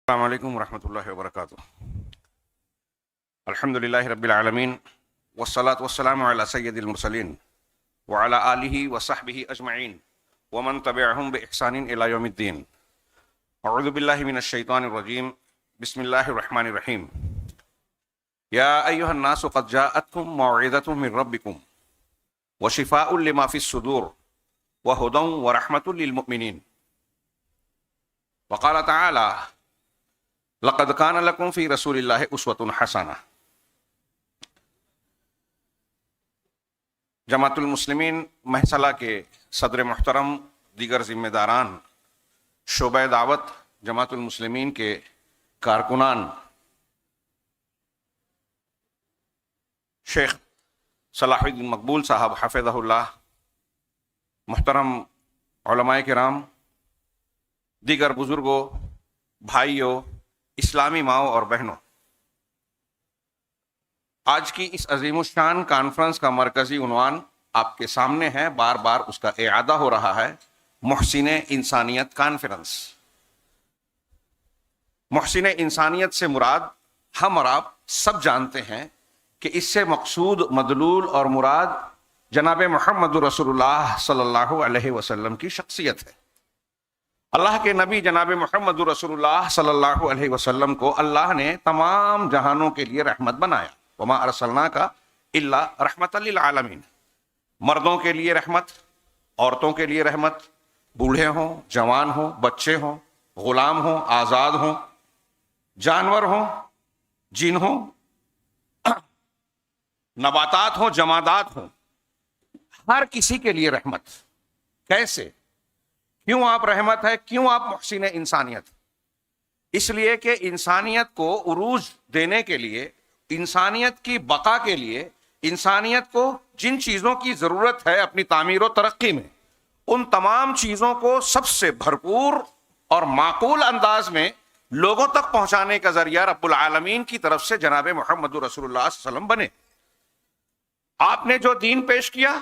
السلام علیکم ورحمۃ اللہ وبرکاتہ۔ الحمد للہ رب العالمین والصلاة والسلام علی سید المرسلین وعلی آلہ وصحبہ اجمعین ومن تبعہم بإحسان الی یوم الدین۔ اعوذ باللہ من الشیطان الرجیم، بسم اللہ الرحمن الرحیم۔ یا ایہا الناس قد جاءتکم موعظۃ من ربکم وشفاء لما فی الصدور وہدی ورحمۃ للمؤمنین۔ وقال تعالی لقد کان لکم فی رسول اللہ اسوۃ حسنہ۔ جماعت المسلمین محصلہ کے صدر محترم، دیگر ذمہ داران، شعبہ دعوت جماعت المسلمین کے کارکنان، شیخ صلاح الدین مقبول صاحب حفظہ اللہ، محترم علماء کرام، دیگر بزرگوں، بھائیوں، اسلامی ماؤں اور بہنوں، آج کی اس عظیم الشان کانفرنس کا مرکزی عنوان آپ کے سامنے ہے، بار بار اس کا اعادہ ہو رہا ہے، محسن انسانیت کانفرنس۔ محسن انسانیت سے مراد ہم اور آپ سب جانتے ہیں کہ اس سے مقصود، مدلول اور مراد جناب محمد رسول اللہ صلی اللہ علیہ وسلم کی شخصیت ہے۔ اللہ کے نبی جناب محمد رسول اللہ صلی اللہ علیہ وسلم کو اللہ نے تمام جہانوں کے لیے رحمت بنایا۔ وما ارسلناک الا رحمۃ للعالمین۔ مردوں کے لیے رحمت، عورتوں کے لیے رحمت، بوڑھے ہوں، جوان ہوں، بچے ہوں، غلام ہوں، آزاد ہوں، جانور ہوں، جن ہوں، نباتات ہوں، جمادات ہوں، ہر کسی کے لیے رحمت۔ کیسے؟ کیوں آپ رحمت ہے؟ کیوں آپ محسن انسانیت؟ اس لیے کہ انسانیت کو عروج دینے کے لیے، انسانیت کی بقا کے لیے، انسانیت کو جن چیزوں کی ضرورت ہے اپنی تعمیر و ترقی میں، ان تمام چیزوں کو سب سے بھرپور اور معقول انداز میں لوگوں تک پہنچانے کا ذریعہ رب العالمین کی طرف سے جناب محمد رسول اللہ صلی اللہ علیہ وسلم بنے۔ آپ نے جو دین پیش کیا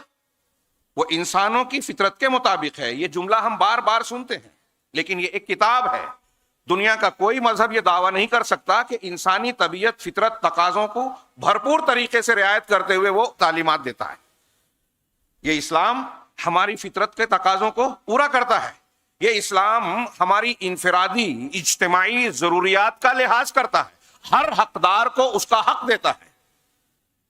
وہ انسانوں کی فطرت کے مطابق ہے۔ یہ جملہ ہم بار بار سنتے ہیں، لیکن یہ ایک کتاب ہے۔ دنیا کا کوئی مذہب یہ دعویٰ نہیں کر سکتا کہ انسانی طبیعت، فطرت، تقاضوں کو بھرپور طریقے سے رعایت کرتے ہوئے وہ تعلیمات دیتا ہے۔ یہ اسلام ہماری فطرت کے تقاضوں کو پورا کرتا ہے۔ یہ اسلام ہماری انفرادی، اجتماعی ضروریات کا لحاظ کرتا ہے، ہر حقدار کو اس کا حق دیتا ہے،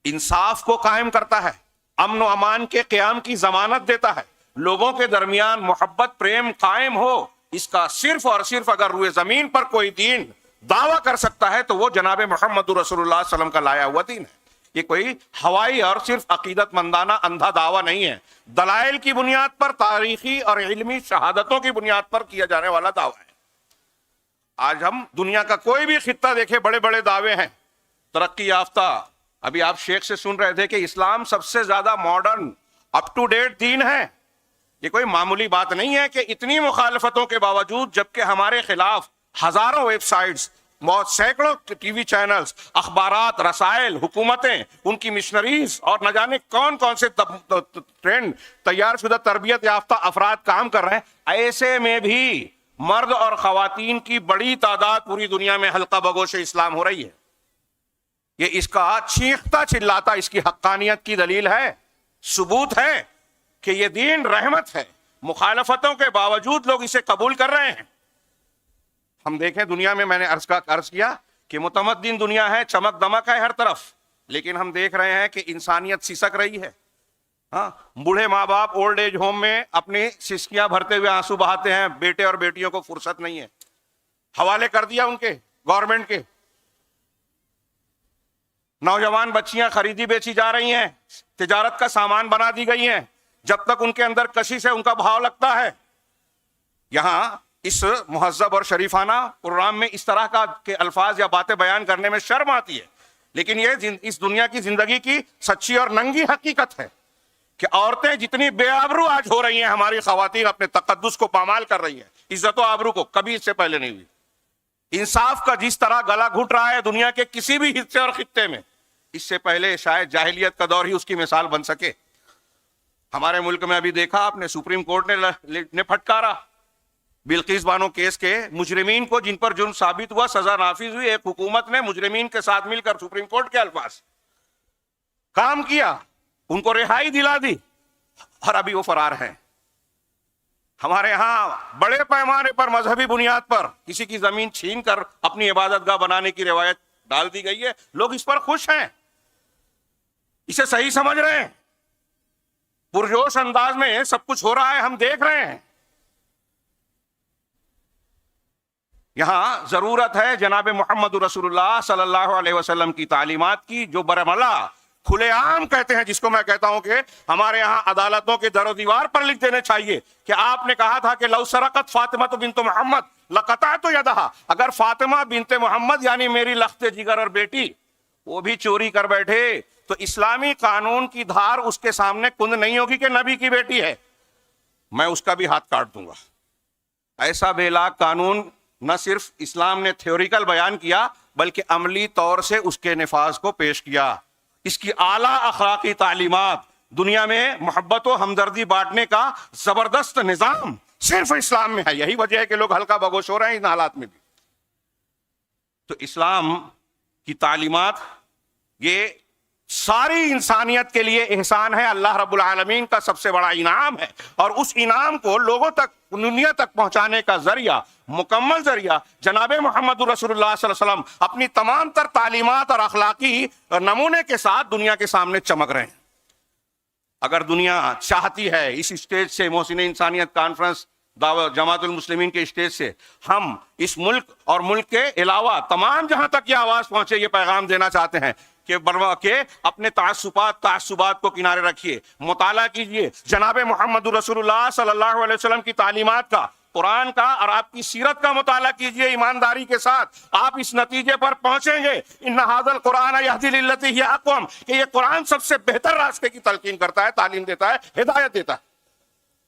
انصاف کو قائم کرتا ہے، امن و امان کے قیام کی ضمانت دیتا ہے، لوگوں کے درمیان محبت، پریم قائم ہو، اس کا صرف اور صرف اگر روئے زمین پر کوئی دین دعویٰ کر سکتا ہے تو وہ جناب محمد رسول اللہ صلی اللہ علیہ وسلم کا لایا ہوا دین ہے۔ یہ کوئی ہوائی اور صرف عقیدت مندانہ اندھا دعویٰ نہیں ہے، دلائل کی بنیاد پر، تاریخی اور علمی شہادتوں کی بنیاد پر کیا جانے والا دعویٰ ہے۔ آج ہم دنیا کا کوئی بھی خطہ دیکھیں، بڑے بڑے دعوے ہیں، ترقی یافتہ۔ ابھی آپ شیخ سے سن رہے تھے کہ اسلام سب سے زیادہ ماڈرن، اپ ٹو ڈیٹ دین ہے۔ یہ کوئی معمولی بات نہیں ہے کہ اتنی مخالفتوں کے باوجود، جبکہ ہمارے خلاف ہزاروں ویب سائٹس، سینکڑوں ٹی وی چینلز، اخبارات، رسائل، حکومتیں، ان کی مشنریز اور نہ جانے کون کون سے ٹرینڈ تیار شدہ تربیت یافتہ افراد کام کر رہے ہیں، ایسے میں بھی مرد اور خواتین کی بڑی تعداد پوری دنیا میں حلقہ بگوش اسلام ہو رہی ہے۔ یہ اس کا چیختا چلاتا اس کی حقانیت کی دلیل ہے، ثبوت ہے کہ یہ دین رحمت ہے۔ مخالفتوں کے باوجود لوگ اسے قبول کر رہے ہیں۔ ہم دیکھیں دنیا میں، میں نے عرض کیا کہ متمدن دنیا ہے، چمک دمک ہے ہر طرف، لیکن ہم دیکھ رہے ہیں کہ انسانیت سسک رہی ہے۔ ہاں، بوڑھے ماں باپ اولڈ ایج ہوم میں اپنی سسکیاں بھرتے ہوئے آنسو بہاتے ہیں، بیٹے اور بیٹیوں کو فرصت نہیں ہے، حوالے کر دیا ان کے گورنمنٹ کے۔ نوجوان بچیاں خریدی بیچی جا رہی ہیں، تجارت کا سامان بنا دی گئی ہیں، جب تک ان کے اندر کشش ہے ان کا بھاؤ لگتا ہے۔ یہاں اس مہذب اور شریفانہ پروگرام میں اس طرح کے الفاظ یا باتیں بیان کرنے میں شرم آتی ہے، لیکن یہ اس دنیا کی زندگی کی سچی اور ننگی حقیقت ہے کہ عورتیں جتنی بے آبرو آج ہو رہی ہیں، ہماری خواتین اپنے تقدس کو پامال کر رہی ہیں، عزت و آبرو کو، کبھی اس سے پہلے نہیں ہوئی۔ انصاف کا جس طرح گلا گھٹ رہا ہے دنیا کے کسی بھی حصے اور خطے میں، اس سے پہلے شاید جاہلیت کا دور ہی اس کی مثال بن سکے۔ ہمارے ملک میں ابھی دیکھا آپ نے، سپریم کورٹ نے پھٹکارا بلقیس بانو کیس کے مجرمین کو جن پر جرم ثابت ہوا سزا نافذ ہوئی، ایک حکومت نے مجرمین کے ساتھ مل کر سپریم کورٹ کے الفاظ کام کیا، ان کو رہائی دلا دی، اور ابھی وہ فرار ہیں۔ ہمارے ہاں بڑے پیمانے پر مذہبی بنیاد پر کسی کی زمین چھین کر اپنی عبادت گاہ بنانے کی روایت ڈال دی گئی ہے، لوگ اس پر خوش ہیں، اسے صحیح سمجھ رہے ہیں، پرجوش انداز میں سب کچھ ہو رہا ہے، ہم دیکھ رہے ہیں۔ یہاں ضرورت ہے جناب محمد رسول اللہ صلی اللہ علیہ وسلم کی تعلیمات کی، جو برملا کھلے عام کہتے ہیں، جس کو میں کہتا ہوں کہ ہمارے یہاں عدالتوں کے در و دیوار پر لکھ دینے چاہیے کہ آپ نے کہا تھا کہ لو سرقت فاطمہ بنت محمد لقطعت یدہا، اگر فاطمہ بنت محمد یعنی میری لخت جگر اور بیٹی وہ بھی چوری کر بیٹھے تو اسلامی قانون کی دھار اس کے سامنے کند نہیں ہوگی کہ نبی کی بیٹی ہے، میں اس کا بھی ہاتھ کاٹ دوں گا۔ ایسا بے لاگ قانون نہ صرف اسلام نے تھیوریکل بیان کیا بلکہ عملی طور سے اس کے نفاذ کو پیش کیا۔ اس کی اعلیٰ اخلاقی تعلیمات، دنیا میں محبت و ہمدردی بانٹنے کا زبردست نظام صرف اسلام میں ہے۔ یہی وجہ ہے کہ لوگ ہلکا بگوش ہو رہے ہیں ان حالات میں بھی۔ تو اسلام کی تعلیمات یہ ساری انسانیت کے لیے احسان ہے، اللہ رب العالمین کا سب سے بڑا انعام ہے، اور اس انعام کو لوگوں تک، دنیا تک پہنچانے کا ذریعہ، مکمل ذریعہ جناب محمد رسول اللہ صلی اللہ علیہ وسلم اپنی تمام تر تعلیمات اور اخلاقی نمونے کے ساتھ دنیا کے سامنے چمک رہے ہیں۔ اگر دنیا چاہتی ہے اس اسٹیج سے، محسن انسانیت کانفرنس جماعت المسلمین کے اسٹیج سے، ہم اس ملک اور ملک کے علاوہ تمام جہاں تک یہ آواز پہنچے یہ پیغام دینا چاہتے ہیں کہ اپنے تعصبات کو کنارے رکھیے، مطالعہ کیجئے جناب محمد رسول اللہ صلی اللہ علیہ وسلم کی تعلیمات کا، قرآن کا اور آپ کی سیرت کا مطالعہ کیجئے ایمانداری کے ساتھ۔ آپ اس نتیجے پر پہنچیں گے ان ھذا القرآن یہدی للتی ہی اقوم، کہ یہ قرآن سب سے بہتر راستے کی تلقین کرتا ہے، تعلیم دیتا ہے، ہدایت دیتا ہے،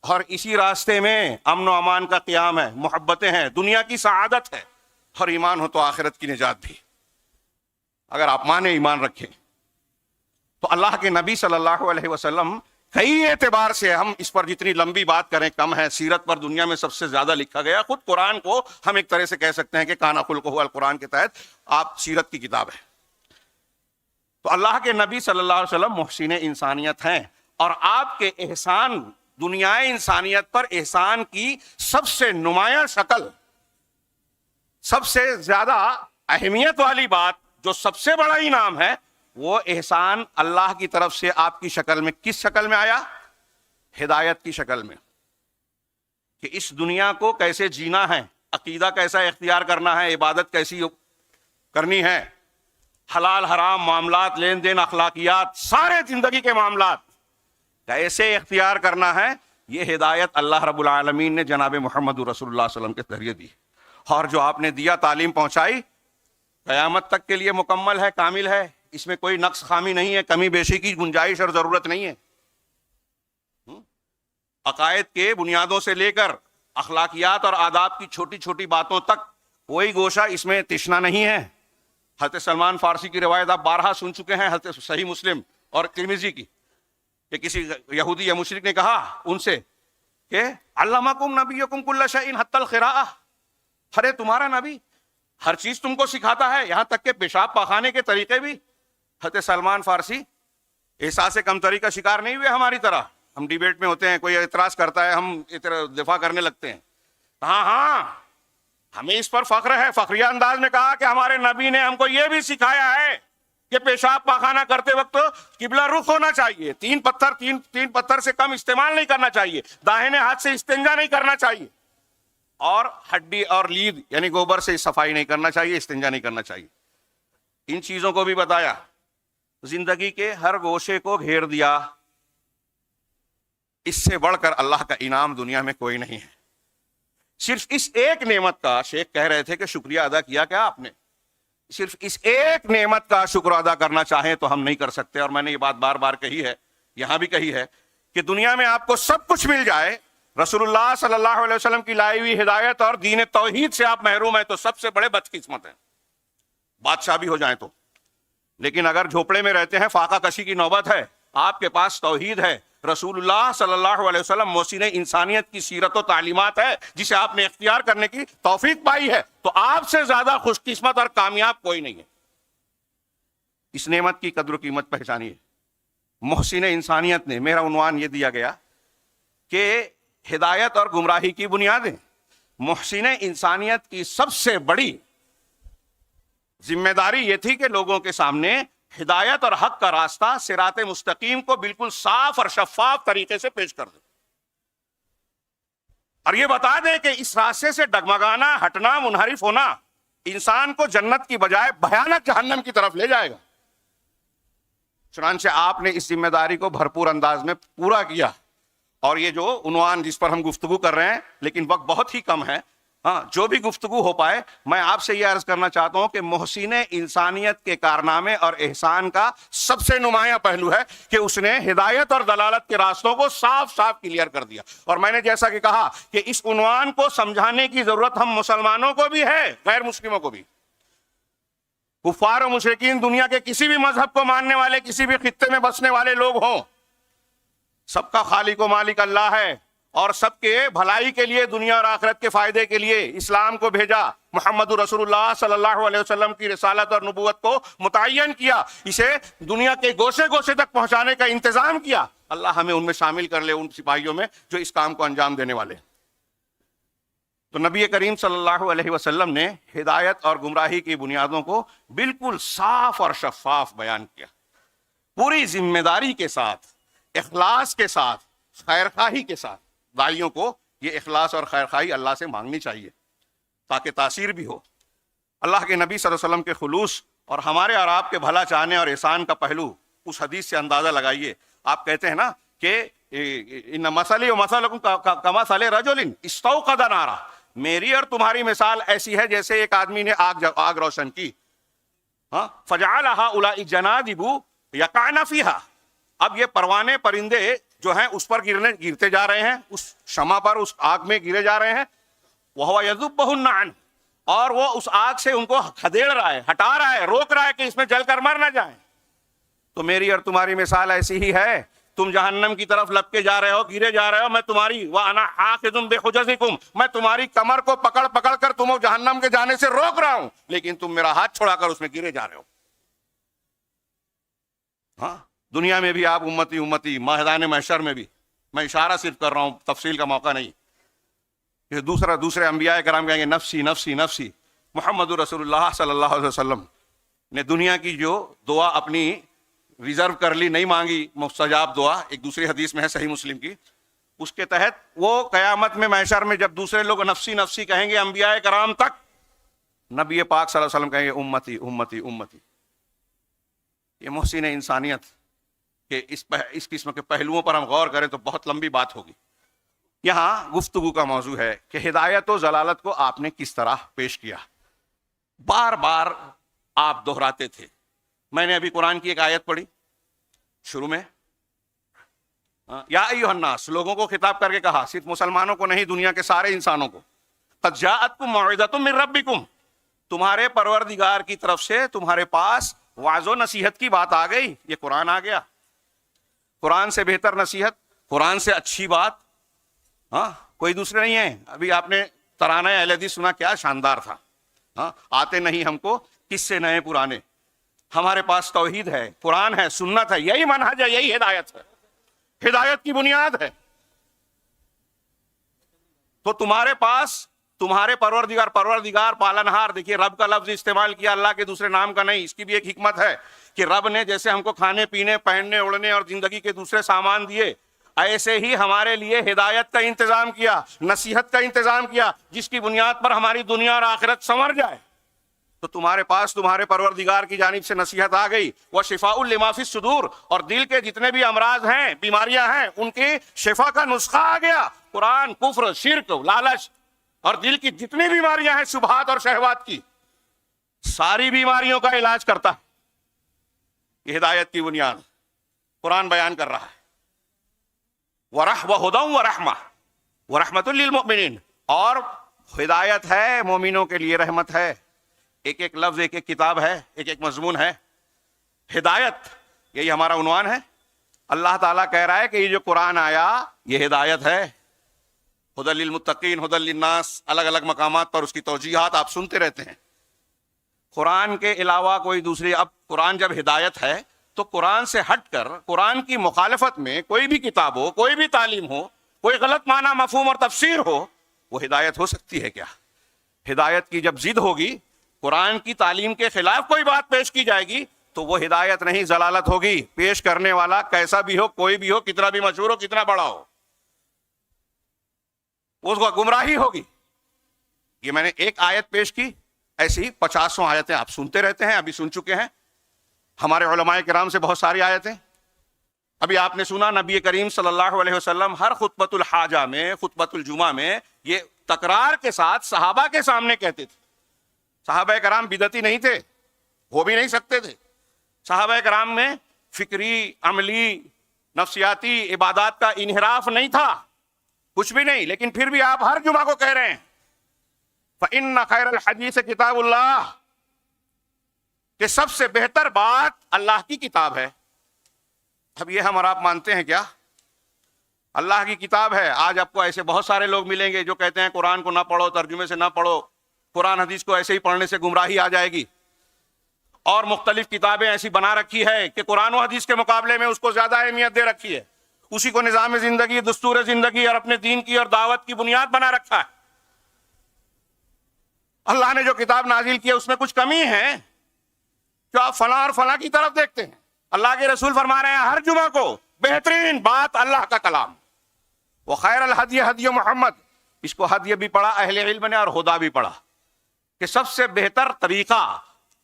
اور اسی راستے میں امن و امان کا قیام ہے، محبتیں ہیں، دنیا کی سعادت ہے، اور ایمان ہو تو آخرت کی نجات بھی۔ اگر آپ مانے ایمان رکھیں تو اللہ کے نبی صلی اللہ علیہ وسلم کئی اعتبار سے، ہم اس پر جتنی لمبی بات کریں کم ہے، سیرت پر دنیا میں سب سے زیادہ لکھا گیا، خود قرآن کو ہم ایک طرح سے کہہ سکتے ہیں کہ کانا خلقہ القرآن کے تحت آپ سیرت کی کتاب ہے۔ تو اللہ کے نبی صلی اللہ علیہ وسلم محسن انسانیت ہیں، اور آپ کے احسان، دنیا انسانیت پر احسان کی سب سے نمایاں شکل، سب سے زیادہ اہمیت والی بات، جو سب سے بڑا انعام ہے، وہ احسان اللہ کی طرف سے آپ کی شکل میں، کس شکل میں آیا؟ ہدایت کی شکل میں، کہ اس دنیا کو کیسے جینا ہے، عقیدہ کیسا اختیار کرنا ہے، عبادت کیسی کرنی ہے، حلال حرام معاملات، لین دین، اخلاقیات، سارے زندگی کے معاملات کیسے اختیار کرنا ہے، یہ ہدایت اللہ رب العالمین نے جناب محمد رسول اللہ صلی اللہ علیہ وسلم کے ذریعے دی، اور جو آپ نے دیا، تعلیم پہنچائی، قیامت تک کے لیے مکمل ہے، کامل ہے، اس میں کوئی نقص خامی نہیں ہے، کمی بیشی کی گنجائش اور ضرورت نہیں ہے۔ عقائد کے بنیادوں سے لے کر اخلاقیات اور آداب کی چھوٹی چھوٹی باتوں تک کوئی گوشہ اس میں تشنا نہیں ہے۔ حضرت سلمان فارسی کی روایت آپ بارہا سن چکے ہیں، حضرت صحیح مسلم اور ترمذی کی، کہ کسی یہودی یا مشرک نے کہا ان سے کہ علمکم نبیکم کل شیء حتی القراءۃ، ارے تمہارا نبی ہر چیز تم کو سکھاتا ہے، یہاں تک کہ پیشاب پاخانے کے طریقے بھی۔ حضرت سلمان فارسی احساس کمتری کا شکار نہیں ہوئے ہماری طرح، ہم ڈیبیٹ میں ہوتے ہیں، کوئی اعتراض کرتا ہے ہم دفاع کرنے لگتے ہیں۔ ہاں ہمیں اس پر فخر ہے، فخریہ انداز میں کہا کہ ہمارے نبی نے ہم کو یہ بھی سکھایا ہے کہ پیشاب پاخانہ کرتے وقت قبلہ رخ ہونا چاہیے، تین پتھر سے کم استعمال نہیں کرنا چاہیے، داہنے ہاتھ سے استنجا نہیں کرنا چاہیے، اور ہڈی اور لید یعنی گوبر سے صفائی نہیں کرنا چاہیے، استنجا نہیں کرنا چاہیے۔ ان چیزوں کو بھی بتایا، زندگی کے ہر گوشے کو گھیر دیا۔ اس سے بڑھ کر اللہ کا انعام دنیا میں کوئی نہیں ہے۔ صرف اس ایک نعمت کا، شیخ کہہ رہے تھے کہ شکریہ ادا کیا کیا آپ نے، صرف اس ایک نعمت کا شکر ادا کرنا چاہیں تو ہم نہیں کر سکتے، اور میں نے یہ بات بار بار کہی ہے، یہاں بھی کہی ہے، کہ دنیا میں آپ کو سب کچھ مل جائے، رسول اللہ صلی اللہ علیہ وسلم کی لائی ہوئی ہدایت اور دین توحید سے آپ محروم ہیں تو سب سے بڑے بدقسمت ہیں، بادشاہ بھی ہو جائیں تو۔ لیکن اگر جھوپڑے میں رہتے ہیں، فاقہ کشی کی نوبت ہے، آپ کے پاس توحید ہے، رسول اللہ صلی اللہ علیہ وسلم محسن انسانیت کی سیرت و تعلیمات ہے جسے آپ نے اختیار کرنے کی توفیق پائی ہے، تو آپ سے زیادہ خوش قسمت اور کامیاب کوئی نہیں ہے۔ اس نعمت کی قدر و قیمت پہچانیے۔ محسن انسانیت نے، میرا عنوان یہ دیا گیا کہ ہدایت اور گمراہی کی بنیادیں۔ محسن انسانیت کی سب سے بڑی ذمہ داری یہ تھی کہ لوگوں کے سامنے ہدایت اور حق کا راستہ صراط مستقیم کو بالکل صاف اور شفاف طریقے سے پیش کر دیں، اور یہ بتا دیں کہ اس راستے سے ڈگمگانا، ہٹنا، منحرف ہونا انسان کو جنت کی بجائے بھیانک جہنم کی طرف لے جائے گا۔ چنانچہ آپ نے اس ذمہ داری کو بھرپور انداز میں پورا کیا، اور یہ جو عنوان جس پر ہم گفتگو کر رہے ہیں، لیکن وقت بہت ہی کم ہے، جو بھی گفتگو ہو پائے، میں آپ سے یہ عرض کرنا چاہتا ہوں کہ محسن انسانیت کے کارنامے اور احسان کا سب سے نمایاں پہلو ہے کہ اس نے ہدایت اور دلالت کے راستوں کو صاف صاف کلیئر کر دیا۔ اور میں نے جیسا کہ کہا کہ اس عنوان کو سمجھانے کی ضرورت ہم مسلمانوں کو بھی ہے، غیر مسلموں کو بھی۔ کفار و مشرکین، دنیا کے کسی بھی مذہب کو ماننے والے، کسی بھی خطے میں بسنے والے لوگ ہوں، سب کا خالق و مالک اللہ ہے، اور سب کے بھلائی کے لیے، دنیا اور آخرت کے فائدے کے لیے اسلام کو بھیجا، محمد رسول اللہ صلی اللہ علیہ وسلم کی رسالت اور نبوت کو متعین کیا، اسے دنیا کے گوشے گوشے تک پہنچانے کا انتظام کیا۔ اللہ ہمیں ان میں شامل کر لے، ان سپاہیوں میں جو اس کام کو انجام دینے والے۔ تو نبی کریم صلی اللہ علیہ وسلم نے ہدایت اور گمراہی کی بنیادوں کو بالکل صاف اور شفاف بیان کیا، پوری ذمہ داری کے ساتھ، اخلاص کے ساتھ، خیرخواہی کے ساتھ۔ داعیوں کو یہ اخلاص اور خیرخواہی اللہ سے مانگنی چاہیے تاکہ تاثیر بھی ہو۔ اللہ کے نبی صلی اللہ علیہ وسلم کے خلوص اور ہمارے اور آپ کے بھلا چاہنے اور احسان کا پہلو اس حدیث سے اندازہ لگائیے۔ آپ کہتے ہیں نا کہ ان مثلی و مثلکم کمثل رجل استوقد نارا، میری اور تمہاری مثال ایسی ہے جیسے ایک آدمی نے آگ روشن کی، فجعل هؤلاء الجنادب یقعن فیہا، اب یہ پروانے پرندے جو ہیں اس پر گرتے جا رہے ہیں، اس شمع پر، اس آگ میں گرے جا رہے ہیں، وَهُوَ يَذُبُّهُنَّ عَنْهُ، اور وہ اس آگ سے ان کو کھدیڑ رہا ہے، ہٹا رہا ہے، روک رہا ہے کہ اس میں جل کر مر نہ جائیں۔ تو میری اور تمہاری مثال ایسی ہی ہے، تم جہنم کی طرف لپکے جا رہے ہو، گرے جا رہے ہو، میں تمہاری وَأَنَا آخِذٌ بِحُجَزِكُمْ، میں تمہاری کمر کو پکڑ پکڑ کر تمہیں جہنم کے جانے سے روک رہا ہوں، لیکن تم میرا ہاتھ چھڑا کر اس میں گرے جا رہے ہو۔ دنیا میں بھی آپ امتی امتی، میدان محشر میں بھی، میں اشارہ صرف کر رہا ہوں، تفصیل کا موقع نہیں، کہ دوسرے انبیاء کرام کہیں گے نفسی نفسی نفسی۔ محمد رسول اللہ صلی اللہ علیہ وسلم نے دنیا کی جو دعا اپنی ریزرو کر لی، نہیں مانگی، مستجاب دعا، ایک دوسری حدیث میں ہے صحیح مسلم کی، اس کے تحت وہ قیامت میں محشر میں جب دوسرے لوگ نفسی نفسی کہیں گے انبیاء کرام تک، نبی پاک صلی اللہ علیہ وسلم کہیں گے امتی امتی امتی۔ یہ محسن انسانیت کہ اس قسم کے پہلوؤں پر ہم غور کریں تو بہت لمبی بات ہوگی۔ یہاں گفتگو کا موضوع ہے کہ ہدایت و ضلالت کو آپ نے کس طرح پیش کیا۔ بار بار آپ دہراتے تھے۔ میں نے ابھی قرآن کی ایک آیت پڑھی شروع میں، یا ایھا الناس، لوگوں کو خطاب کر کے کہا، صرف مسلمانوں کو نہیں، دنیا کے سارے انسانوں کو، قد جاءتکم موعظۃ من ربکم، تمہارے پروردگار کی طرف سے تمہارے پاس وعظ و نصیحت کی بات آ گئی۔ یہ قرآن آ گیا، قرآن سے بہتر نصیحت، قرآن سے اچھی بات کوئی دوسرے نہیں ہے۔ ابھی آپ نے ترانہ اہل حدیث سنا، کیا شاندار تھا۔ آتے نہیں ہم کو کس سے نئے پرانے، ہمارے پاس توحید ہے، قرآن ہے، سنت ہے، یہی منہج ہے، یہی ہدایت ہے، ہدایت کی بنیاد ہے۔ تو تمہارے پاس تمہارے پروردگار پالنہار، دیکھیے رب کا لفظ استعمال کیا، اللہ کے دوسرے نام کا نہیں۔ اس کی بھی ایک حکمت ہے کہ رب نے جیسے ہم کو کھانے پینے، پہننے اوڑھنے اور زندگی کے دوسرے سامان دیے، ایسے ہی ہمارے لیے ہدایت کا انتظام کیا، نصیحت کا انتظام کیا، جس کی بنیاد پر ہماری دنیا اور آخرت سنور جائے۔ تو تمہارے پاس تمہارے پروردگار کی جانب سے نصیحت آ گئی، وَشِفَاءٌ لِمَا فِي الصُّدُورِ، اور دل کے جتنے بھی امراض ہیں، بیماریاں ہیں، ان کی شفا کا نسخہ آ گیا۔ قرآن کفر، شرک، لالچ اور دل کی جتنی بیماریاں ہیں، شبہات اور شہوات کی، ساری بیماریوں کا علاج کرتا ہے۔ یہ ہدایت کی بنیاد قرآن بیان کر رہا ہے۔ وَهُدًى وَرَحْمَةً وَرَحْمَةٌ لِّلْمُؤْمِنِينَ، اور ہدایت ہے، مومنوں کے لیے رحمت ہے۔ ایک ایک لفظ، ایک ایک کتاب ہے، ایک ایک مضمون ہے۔ ہدایت، یہی ہمارا عنوان ہے، اللہ تعالیٰ کہہ رہا ہے کہ یہ جو قرآن آیا یہ ہدایت ہے، ہدی للمتقین ہدی للناس، الگ الگ مقامات پر اس کی توجیحات آپ سنتے رہتے ہیں۔ قرآن کے علاوہ کوئی دوسری، اب قرآن جب ہدایت ہے تو قرآن سے ہٹ کر قرآن کی مخالفت میں کوئی بھی کتاب ہو، کوئی بھی تعلیم ہو، کوئی غلط معنی مفہوم اور تفسیر ہو، وہ ہدایت ہو سکتی ہے کیا؟ ہدایت کی جب ضد ہوگی، قرآن کی تعلیم کے خلاف کوئی بات پیش کی جائے گی تو وہ ہدایت نہیں، ضلالت ہوگی۔ پیش کرنے والا کیسا بھی ہو، کوئی بھی ہو، کتنا بھی مشہور ہو، کتنا بڑا ہو، اس کو گمراہی ہوگی۔ یہ میں نے ایک آیت پیش کی، ایسی 50 آیتیں آپ سنتے رہتے ہیں، ابھی سن چکے ہیں ہمارے علماء کرام سے بہت ساری آیتیں۔ ابھی آپ نے سنا نبی کریم صلی اللہ علیہ وسلم ہر خطبۃ الحاجہ میں، خطبۃ الجمعہ میں یہ تکرار کے ساتھ صحابہ کے سامنے کہتے تھے۔ صحابہ کرام بدعتی نہیں تھے، ہو بھی نہیں سکتے تھے۔ صحابہ کرام میں فکری، عملی، نفسیاتی، عبادات کا انحراف نہیں تھا، کچھ بھی نہیں، لیکن پھر بھی آپ ہر جمعہ کو کہہ رہے ہیں فَإِنَّ خَيْرَ الْحَدِيثِ كِتَابُ اللَّهِ، کہ سب سے بہتر بات اللہ کی کتاب ہے۔ اب یہ ہم اور آپ مانتے ہیں کیا؟ اللہ کی کتاب ہے۔ آج آپ کو ایسے بہت سارے لوگ ملیں گے جو کہتے ہیں قرآن کو نہ پڑھو، ترجمے سے نہ پڑھو، قرآن حدیث کو ایسے ہی پڑھنے سے گمراہی آ جائے گی، اور مختلف کتابیں ایسی بنا رکھی ہے کہ قرآن و حدیث کے مقابلے میں اس کو زیادہ اہمیت دے رکھی ہے، اسی کو نظام زندگی، دستور زندگی اور اپنے دین کی اور دعوت کی بنیاد بنا رکھا ہے۔ اللہ نے جو کتاب نازل کی ہے اس میں کچھ کمی ہے جو آپ فلاں اور فلاں کی طرف دیکھتے ہیں۔ اللہ کے رسول فرما رہے ہیں ہر جمعہ کو بہترین بات اللہ کا کلام، وخیر الہدی ہدی محمد، اس کو ہدی بھی پڑھا اہل علم نے اور ہدا بھی پڑھا، کہ سب سے بہتر طریقہ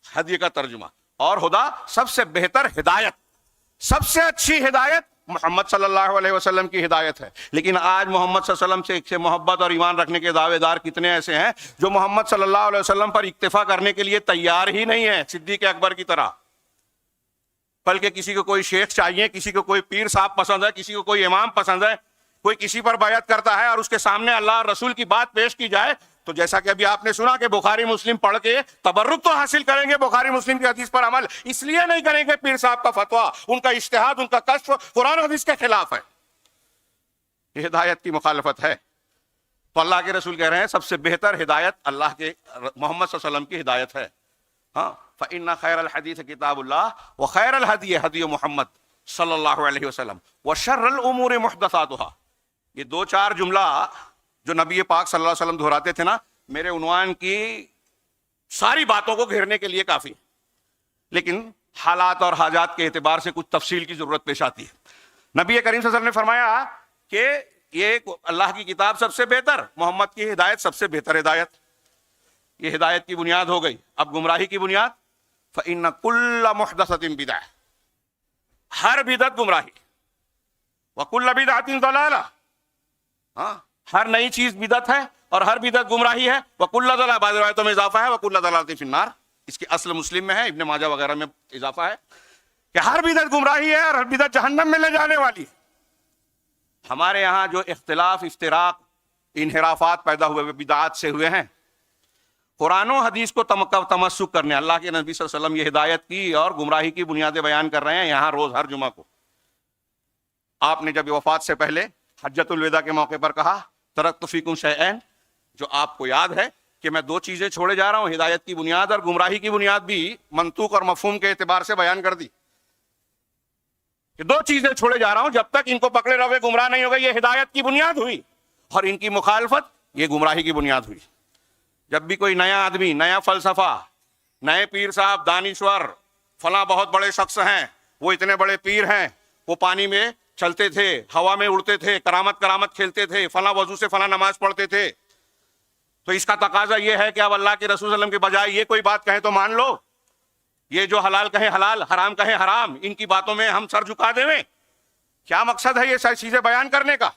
ہدی کا ترجمہ، اور ہدا سب سے بہتر ہدایت، سب سے اچھی ہدایت محمد صلی اللہ علیہ وسلم کی ہدایت ہے۔ لیکن آج محمد صلی اللہ علیہ وسلم سے محبت اور ایمان رکھنے کے دعوے دار کتنے ایسے ہیں جو محمد صلی اللہ علیہ وسلم پر اکتفا کرنے کے لیے تیار ہی نہیں ہے، صدیق اکبر کی طرح۔ بلکہ کسی کو کوئی شیخ چاہیے، کسی کو کوئی پیر صاحب پسند ہے، کسی کو کوئی امام پسند ہے، کوئی کسی پر بیعت کرتا ہے اور اس کے سامنے اللہ اور رسول کی بات پیش کی جائے تو جیسا کہ ابھی آپ نے سنا کہ بخاری مسلم پڑھ کے تبرک تو حاصل کریں گے، بخاری مسلم کی حدیث پر عمل اس لیے نہیں کریں گے پیر صاحب کا فتویٰ، ان کا اجتہاد، ان کا کشف قرآن و حدیث کے خلاف ہے، یہ ہدایت کی مخالفت ہے۔ تو اللہ کے رسول کہہ رہے ہیں سب سے بہتر ہدایت اللہ کے محمد صلی اللہ علیہ وسلم کی ہدایت ہے۔ ہاں، فَإِنَّ خَيْرَ الْحَدِيثِ كِتَابُ اللَّهِ وَخَيْرَ الْهَدِيِ هَدْيُ محمد صلی اللہ علیہ وسلم وَشَرَّ الْأُمُورِ مُحْدَثَاتُهَا۔ یہ دو چار جملہ جو نبی پاک صلی اللہ علیہ وسلم دہراتے تھے نا، میرے عنوان کی ساری باتوں کو گھیرنے کے لیے کافی، لیکن حالات اور حاجات کے اعتبار سے کچھ تفصیل کی ضرورت پیش آتی ہے۔ نبی کریم صلی اللہ علیہ وسلم نے فرمایا کہ یہ اللہ کی کتاب سب سے بہتر، محمد کی ہدایت سب سے بہتر ہدایت، یہ ہدایت کی بنیاد ہو گئی۔ اب گمراہی کی بنیاد، فَإِنَّ كُلَّ مُحْدَثَةٍ بِدْعَةٍ، ہر بدعت گمراہی، وَكُلَّ بِدْعَةٍ ضَلَالَةٍ، ہاں ہر نئی چیز بدعت ہے اور ہر بدعت گمراہی ہے، وَكُلَّ ضَلَالَةٍ، بعض روایتوں میں اضافہ ہے وَكُلَّ ضَلَالَةٍ فِي النَّارِ، اس کی اصل مسلم میں ہے، ابن ماجہ وغیرہ میں اضافہ ہے کہ ہر بدعت گمراہی ہے اور ہر بدعت جہنم میں لے جانے والی ہے۔ ہمارے یہاں جو اختلاف، افتراق، انحرافات پیدا ہوئے بدعات سے ہوئے ہیں، قرآن و حدیث کو تمسک کرنے، اللہ کے نبی صلی اللہ علیہ وسلم یہ ہدایت کی اور گمراہی کی بنیادیں بیان کر رہے ہیں یہاں روز ہر جمعہ کو۔ آپ نے جب وفات سے پہلے حجۃ الوداع کے موقع پر کہا ترکت فیکم شیئین، جو آپ کو یاد ہے کہ میں دو چیزیں چھوڑے جا رہا ہوں، ہدایت کی بنیاد اور گمراہی کی بنیاد بھی منطوق اور مفہوم کے اعتبار سے بیان کر دی کہ دو چیزیں چھوڑے جا رہا ہوں، جب تک ان کو پکڑے رہو گے گمراہ نہیں ہوگے۔ یہ ہدایت کی بنیاد ہوئی اور ان کی مخالفت یہ گمراہی کی بنیاد ہوئی۔ جب بھی کوئی نیا آدمی، نیا فلسفہ، نئے پیر صاحب، دانشور، فلاں بہت بڑے شخص ہیں، وہ اتنے بڑے پیر ہیں، وہ پانی میں چلتے تھے، ہوا میں اڑتے تھے، کرامت کھیلتے تھے، فلاں وضو سے فلاں نماز پڑھتے تھے، تو اس کا تقاضا یہ ہے کہ اب اللہ کے رسول صلی اللہ علیہ وسلم کے بجائے یہ کوئی بات کہیں تو مان لو، یہ جو حلال کہیں حلال، حرام کہیں حرام، ان کی باتوں میں ہم سر جھکا دیں۔ کیا مقصد ہے یہ ساری چیزیں بیان کرنے کا؟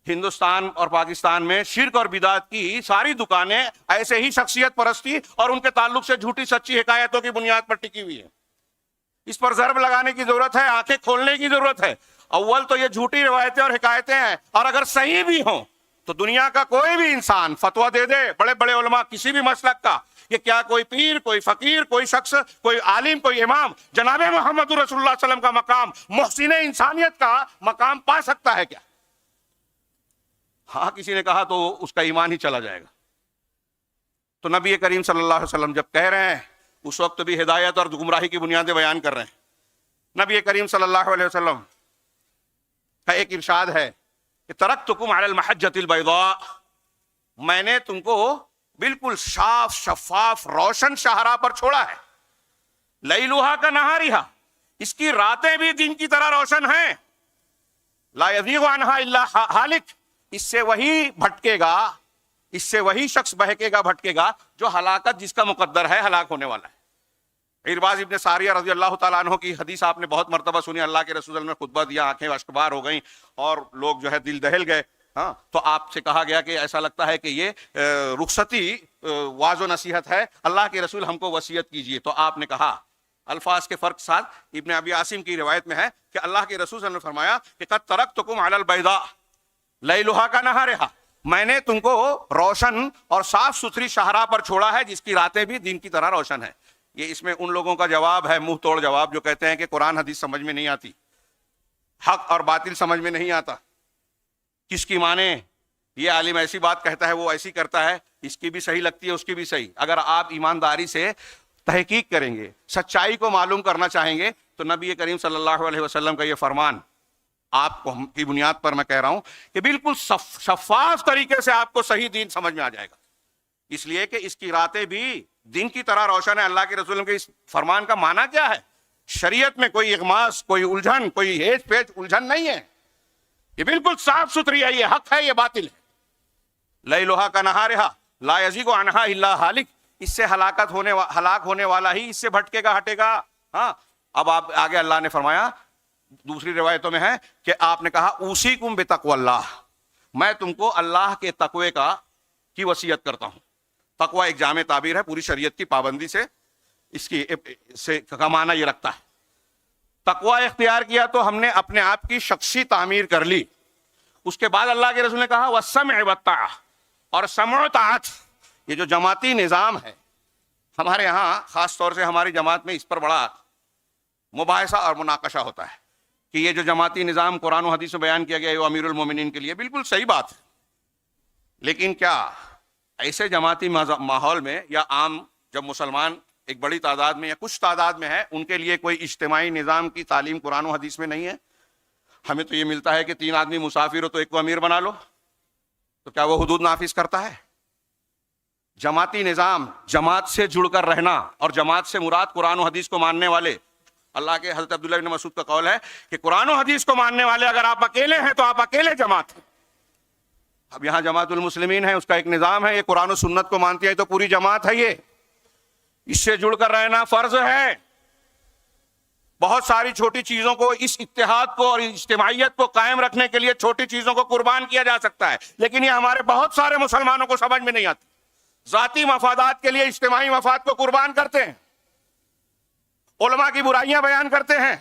ہندوستان اور پاکستان میں شرک اور بدعت کی ساری دکانیں ایسے ہی شخصیت پرستی اور ان کے تعلق سے جھوٹی سچی حکایتوں کی بنیاد پر ٹکی ہوئی ہے۔ اس پر ضرب لگانے کی ضرورت ہے، آنکھیں کھولنے کی ضرورت ہے۔ اول تو یہ جھوٹی روایتیں اور حکایتیں ہیں، اور اگر صحیح بھی ہوں تو دنیا کا کوئی بھی انسان فتویٰ دے دے، بڑے بڑے علماء کسی بھی مسلک کا، کہ کیا کوئی پیر، کوئی فقیر، کوئی شخص، کوئی عالم، کوئی امام جناب محمد رسول اللہ صلی اللہ علیہ وسلم کا مقام، محسن انسانیت کا مقام پا سکتا ہے کیا؟ ہاں کسی نے کہا تو اس کا ایمان ہی چلا جائے گا۔ تو نبی کریم صلی اللہ علیہ وسلم جب کہہ رہے ہیں، اس وقت بھی ہدایت اور گمراہی کی بنیادیں بیان کر رہے ہیں۔ نبی کریم صلی اللہ علیہ وسلم کا ایک ارشاد ہے کہ ترکتکم علی المحجۃ البیضاء، میں نے تم کو بالکل صاف شفاف روشن شاہراہ پر چھوڑا ہے، لیلھا کنہارھا، اس کی راتیں بھی دن کی طرح روشن ہیں، لا یزیغ عنہا الا ہالک، اس سے وہی بھٹکے گا، اس سے وہی شخص بہکے گا، بھٹکے گا جو ہلاکت جس کا مقدر ہے، ہلاک ہونے والا ہے۔ عرباض ابن ساریہ رضی اللہ تعالیٰ عنہ کی حدیث آپ نے بہت مرتبہ سنی، اللہ کے رسول نے خطبہ دیا، آنکھیں اشکبار ہو گئیں اور لوگ جو ہے دل دہل گئے۔ ہاں تو آپ سے کہا گیا کہ ایسا لگتا ہے کہ یہ رخصتی واعظ و نصیحت ہے، اللہ کے رسول ہم کو وصیت کیجئے۔ تو آپ نے کہا، الفاظ کے فرق ساتھ ابن ابی عاصم کی روایت میں ہے کہ اللہ کے رسول صلی اللہ علیہ وسلم نے فرمایا کہ قد ترکتکم علی البیضاء لیلھا کنہارھا، میں نے تم کو روشن اور صاف ستھری شاہراہ پر چھوڑا ہے جس کی راتیں بھی دن کی طرح روشن ہیں۔ یہ اس میں ان لوگوں کا جواب ہے، منہ توڑ جواب، جو کہتے ہیں کہ قرآن حدیث سمجھ میں نہیں آتی، حق اور باطل سمجھ میں نہیں آتا، کس کی مانے، یہ عالم ایسی بات کہتا ہے، وہ ایسی کرتا ہے، اس کی بھی صحیح لگتی ہے، اس کی بھی صحیح۔ اگر آپ ایمانداری سے تحقیق کریں گے، سچائی کو معلوم کرنا چاہیں گے، تو نبی کریم صلی اللہ علیہ وسلم کا یہ فرمان آپ کو کی بنیاد پر میں کہہ رہا ہوں کہ بالکل شفاف طریقے سے آپ کو صحیح دین سمجھ میں آ جائے گا، اس لیے کہ اس کی راتیں بھی دن کی طرح روشن ہے۔ اللہ کے رسول کے اس فرمان کا معنی کیا ہے؟ شریعت میں کوئی اغماس، کوئی الجھن، کوئی ہیج پیچ الجھن نہیں ہے، یہ بالکل صاف ستھری ہے، یہ حق ہے، یہ باطل ہے۔ لیلھا کنہارھا لا یزیغ عنہا الا ہالک، اس سے ہلاک ہونے والا ہی اس سے بھٹکے گا، ہٹے گا۔ ہاں اب آپ آگے اللہ نے فرمایا، دوسری روایتوں میں ہے کہ آپ نے کہا اوصیکم بتقوی اللہ، میں تم کو اللہ کے تقوی کی وصیت کرتا ہوں۔ تقوی ایک جامع تعبیر ہے، پوری شریعت کی پابندی سے اس کی کا معنی یہ رکھتا ہے۔ تقوی اختیار کیا تو ہم نے اپنے آپ کی شخصی تعمیر کر لی۔ اس کے بعد اللہ کے رسول نے کہا والسمع والطاعہ، اور سمع و طاعت، یہ جو جماعتی نظام ہے ہمارے ہاں، خاص طور سے ہماری جماعت میں اس پر بڑا مباحثہ اور مناقشہ ہوتا ہے کہ یہ جو جماعتی نظام قرآن و حدیث میں بیان کیا گیا ہے وہ امیر المومنین کے لیے بالکل صحیح بات ہے، لیکن کیا ایسے جماعتی ماحول میں یا عام جب مسلمان ایک بڑی تعداد میں یا کچھ تعداد میں ہے، ان کے لیے کوئی اجتماعی نظام کی تعلیم قرآن و حدیث میں نہیں ہے؟ ہمیں تو یہ ملتا ہے کہ 3 آدمی مسافر ہو تو ایک کو امیر بنا لو، تو کیا وہ حدود نافذ کرتا ہے؟ جماعتی نظام، جماعت سے جڑ کر رہنا، اور جماعت سے مراد قرآن و حدیث کو ماننے والے، اللہ کے حضرت عبداللہ بن مسعود کا قول ہے کہ قرآن و حدیث کو ماننے والے اگر آپ اکیلے ہیں تو آپ اکیلے جماعت ہیں۔ اب یہاں جماعت المسلمین ہے، اس کا ایک نظام ہے، یہ قرآن و سنت کو مانتی ہے تو پوری جماعت ہے، یہ اس سے جڑ کر رہنا فرض ہے۔ بہت ساری چھوٹی چیزوں کو، اس اتحاد کو اور اجتماعیت کو قائم رکھنے کے لیے چھوٹی چیزوں کو قربان کیا جا سکتا ہے، لیکن یہ ہمارے بہت سارے مسلمانوں کو سمجھ میں نہیں آتی۔ ذاتی مفادات کے لیے اجتماعی مفاد کو قربان کرتے ہیں، علماء کی برائیاں بیان کرتے ہیں۔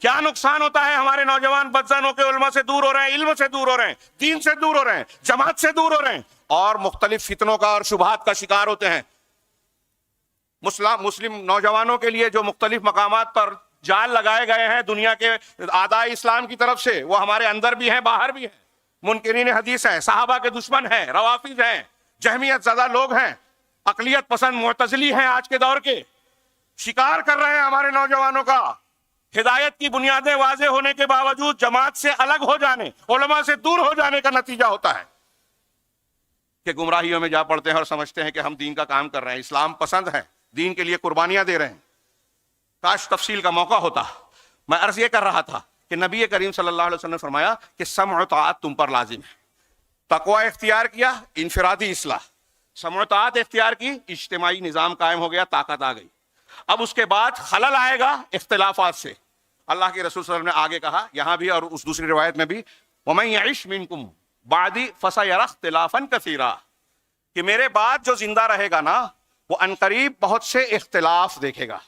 کیا نقصان ہوتا ہے؟ ہمارے نوجوان بدزن ہو کے علماء سے دور ہو رہے ہیں، علم سے دور ہو رہے ہیں، دین سے دور ہو رہے ہیں، جماعت سے دور ہو رہے ہیں، اور مختلف فتنوں کا اور شبہات کا شکار ہوتے ہیں۔ مسلم نوجوانوں کے لیے جو مختلف مقامات پر جال لگائے گئے ہیں دنیا کے اعداء اسلام کی طرف سے، وہ ہمارے اندر بھی ہیں، باہر بھی ہیں۔ منکرین حدیث ہیں، صحابہ کے دشمن ہیں، روافض ہیں، جہمیت زدہ لوگ ہیں، اقلیت پسند معتزلی ہیں، آج کے دور کے شکار کر رہے ہیں ہمارے نوجوانوں کا۔ ہدایت کی بنیادیں واضح ہونے کے باوجود جماعت سے الگ ہو جانے، علماء سے دور ہو جانے کا نتیجہ ہوتا ہے کہ گمراہیوں میں جا پڑتے ہیں اور سمجھتے ہیں کہ ہم دین کا کام کر رہے ہیں، اسلام پسند ہے، دین کے لیے قربانیاں دے رہے ہیں۔ کاش تفصیل کا موقع ہوتا۔ میں عرض یہ کر رہا تھا کہ نبی کریم صلی اللہ علیہ وسلم نے فرمایا کہ سمع و طاعت تم پر لازم ہے۔ تقوی اختیار کیا، انفرادی اصلاح، سمع و طاعت اختیار کی، اجتماعی نظام قائم ہو گیا، طاقت آ گئی۔ اب اس کے بعد خلل آئے گا اختلافات سے۔ اللہ کے رسول صلی اللہ علیہ وسلم نے آگے کہا، یہاں بھی اور اس دوسری روایت میں بھی، وَمَن يَعِشْ مِنْكُمْ بَعْدِي فَسَيَرَى اخْتِلَافًا كَثِيرًا، کہ میرے بعد جو زندہ رہے گا نا، وہ عنقریب بہت سے اختلاف دیکھے گا،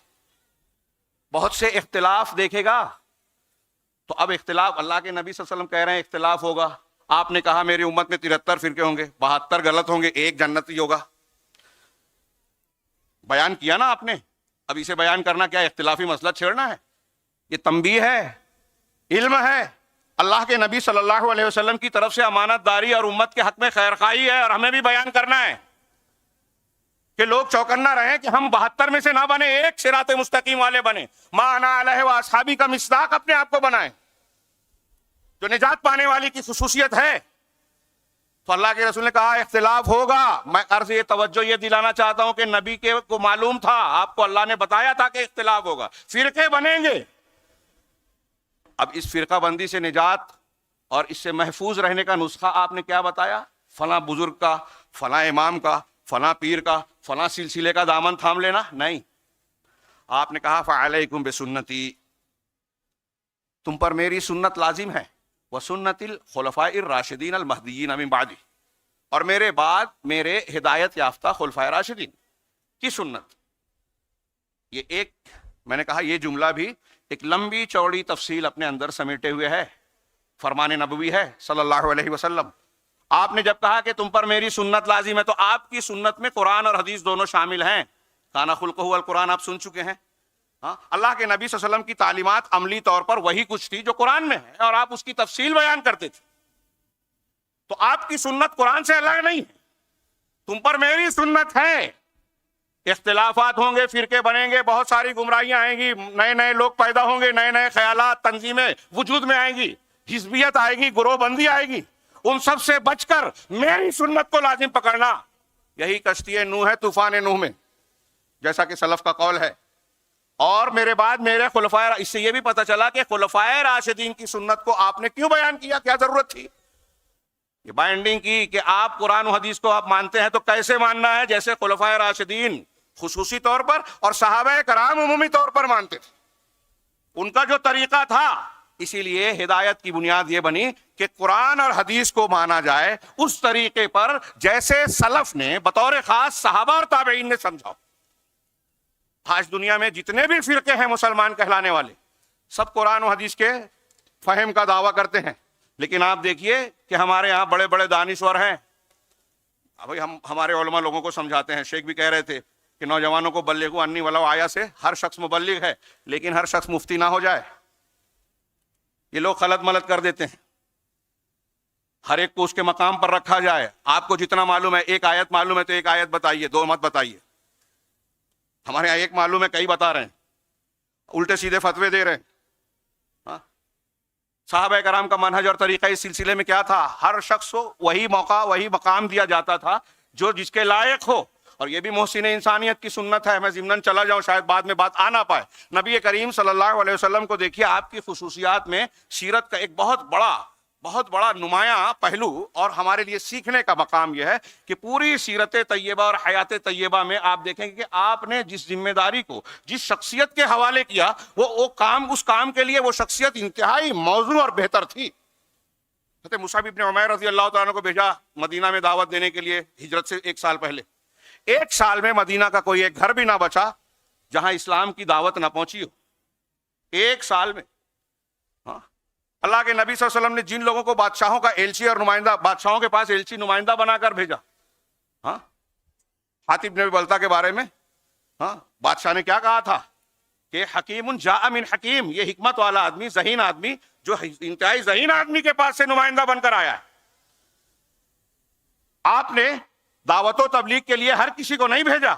بہت سے اختلاف دیکھے گا۔ تو اب اختلاف، اللہ کے نبی صلی اللہ علیہ وسلم کہہ رہے ہیں اختلاف ہوگا، آپ نے کہا میری امت میں 73 فرقے ہوں گے، 72 غلط ہوں گے، ایک جنتی ہوگا. بیان کیا نا آپ نے. اب اسے بیان کرنا کیا اختلافی مسئلہ چھیڑنا ہے؟ یہ تنبیہ ہے، علم ہے، اللہ کے نبی صلی اللہ علیہ وسلم کی طرف سے امانت داری اور امت کے حق میں خیر خواہی ہے، اور ہمیں بھی بیان کرنا ہے کہ لوگ چوکنا رہیں کہ ہم 72 میں سے نہ بنے، ایک صراط مستقیم والے بنے. ما انا علیہ و اصحابی کا مصداق اپنے آپ کو بنائیں، جو نجات پانے والی کی خصوصیت ہے. تو اللہ کے رسول نے کہا اختلاف ہوگا. میں عرض یہ توجہ یہ دلانا چاہتا ہوں کہ نبی کے کو معلوم تھا، آپ کو اللہ نے بتایا تھا کہ اختلاف ہوگا، فرقے بنیں گے. اب اس فرقہ بندی سے نجات اور اس سے محفوظ رہنے کا نسخہ آپ نے کیا بتایا؟ فلاں بزرگ کا، فلاں امام کا، فلاں پیر کا، فلاں سلسلے کا دامن تھام لینا نہیں. آپ نے کہا فعلیکم بسنتی، تم پر میری سنت لازم ہے، وسنت الخلفاء الراشدین المہدیین من بعدی، اور میرے بعد میرے ہدایت یافتہ خلفائے راشدین کی سنت. یہ ایک میں نے کہا یہ جملہ بھی ایک لمبی چوڑی تفصیل اپنے اندر سمیٹے ہوئے ہے، فرمان نبوی ہے صلی اللہ علیہ وسلم. آپ نے جب کہا کہ تم پر میری سنت لازم ہے تو آپ کی سنت میں قرآن اور حدیث دونوں شامل ہیں. کانا خلقہ القرآن آپ سن چکے ہیں. اللہ کے نبی صلی اللہ علیہ وسلم کی تعلیمات عملی طور پر وہی کچھ تھی جو قرآن میں ہے، اور آپ اس کی تفصیل بیان کرتے تھے. تو آپ کی سنت قرآن سے الگ نہیں ہے، تم پر میری سنت ہے. اختلافات ہوں گے، فرقے بنیں گے، بہت ساری گمراہیاں آئیں گی، نئے نئے لوگ پیدا ہوں گے، نئے نئے خیالات تنظیمیں وجود میں آئیں گی، حزبیت آئے گی، گروہ بندی آئے گی. ان سب سے بچ کر میری سنت کو لازم پکڑنا. یہی کشتی نوح ہے، طوفان نوح میں، جیسا کہ سلف کا قول ہے. اور میرے بعد میرے خلفائے، اس سے یہ بھی پتہ چلا کہ خلفائے راشدین کی سنت کو آپ نے کیوں بیان کیا، کیا ضرورت تھی یہ بائنڈنگ کی کہ آپ قرآن و حدیث کو آپ مانتے ہیں تو کیسے ماننا ہے؟ جیسے خلفائے راشدین خصوصی طور پر اور صحابہ کرام عمومی طور پر مانتے تھے، ان کا جو طریقہ تھا. اسی لیے ہدایت کی بنیاد یہ بنی کہ قرآن اور حدیث کو مانا جائے اس طریقے پر جیسے سلف نے بطور خاص صحابہ اور تابعین نے سمجھا. آج دنیا میں جتنے بھی فرقے ہیں مسلمان کہلانے والے، سب قرآن و حدیث کے فہم کا دعویٰ کرتے ہیں، لیکن آپ دیکھیے کہ ہمارے یہاں بڑے بڑے دانشور ہیں. ابھی ہم ہمارے علماء لوگوں کو سمجھاتے ہیں، شیخ بھی کہہ رہے تھے کہ نوجوانوں کو بلغوا انی ولو آیا سے ہر شخص مبلغ ہے، لیکن ہر شخص مفتی نہ ہو جائے. یہ لوگ خلط ملط کر دیتے ہیں، ہر ایک کو اس کے مقام پر رکھا جائے. آپ کو جتنا معلوم ہے، ایک آیت معلوم ہے تو ایک آیت بتائیے، دو مت بتائیے. ہمارے یہاں ایک معلوم ہے، کئی بتا رہے ہیں، الٹے سیدھے فتوے دے رہے ہیں. صحابہ کرام کا منہج اور طریقہ اس سلسلے میں کیا تھا؟ ہر شخص کو وہی موقع وہی مقام دیا جاتا تھا جو جس کے لائق ہو. اور یہ بھی محسن انسانیت کی سنت ہے. میں ضمناً چلا جاؤں، شاید بعد میں بات آ نہ پائے. نبی کریم صلی اللہ علیہ وسلم کو دیکھیے، آپ کی خصوصیات میں سیرت کا ایک بہت بڑا نمایاں پہلو اور ہمارے لیے سیکھنے کا مقام یہ ہے کہ پوری سیرت طیبہ اور حیات طیبہ میں آپ دیکھیں گے کہ آپ نے جس ذمہ داری کو جس شخصیت کے حوالے کیا، اس کام کے لیے وہ شخصیت انتہائی موزوں اور بہتر تھی. حضرت مصعب بن عمیر رضی اللہ تعالیٰ کو بھیجا مدینہ میں دعوت دینے کے لیے، ہجرت سے 1 سال پہلے. 1 سال میں مدینہ کا کوئی ایک گھر بھی نہ بچا جہاں اسلام کی دعوت نہ پہنچی ہو. 1 سال میں. اللہ کے نبی صلی اللہ علیہ وسلم نے جن لوگوں کو بادشاہوں کا ایلچی اور نمائندہ، بادشاہوں کے پاس ایلچی نمائندہ بنا کر بھیجا، حاتب بن بلتا کے بارے میں بادشاہ نے کیا کہا تھا کہ حکیم جاء من حکیم، یہ حکمت والا آدمی، ذہین آدمی، جو انتہائی ذہین آدمی کے پاس سے نمائندہ بن کر آیا ہے. آپ نے دعوت و تبلیغ کے لیے ہر کسی کو نہیں بھیجا،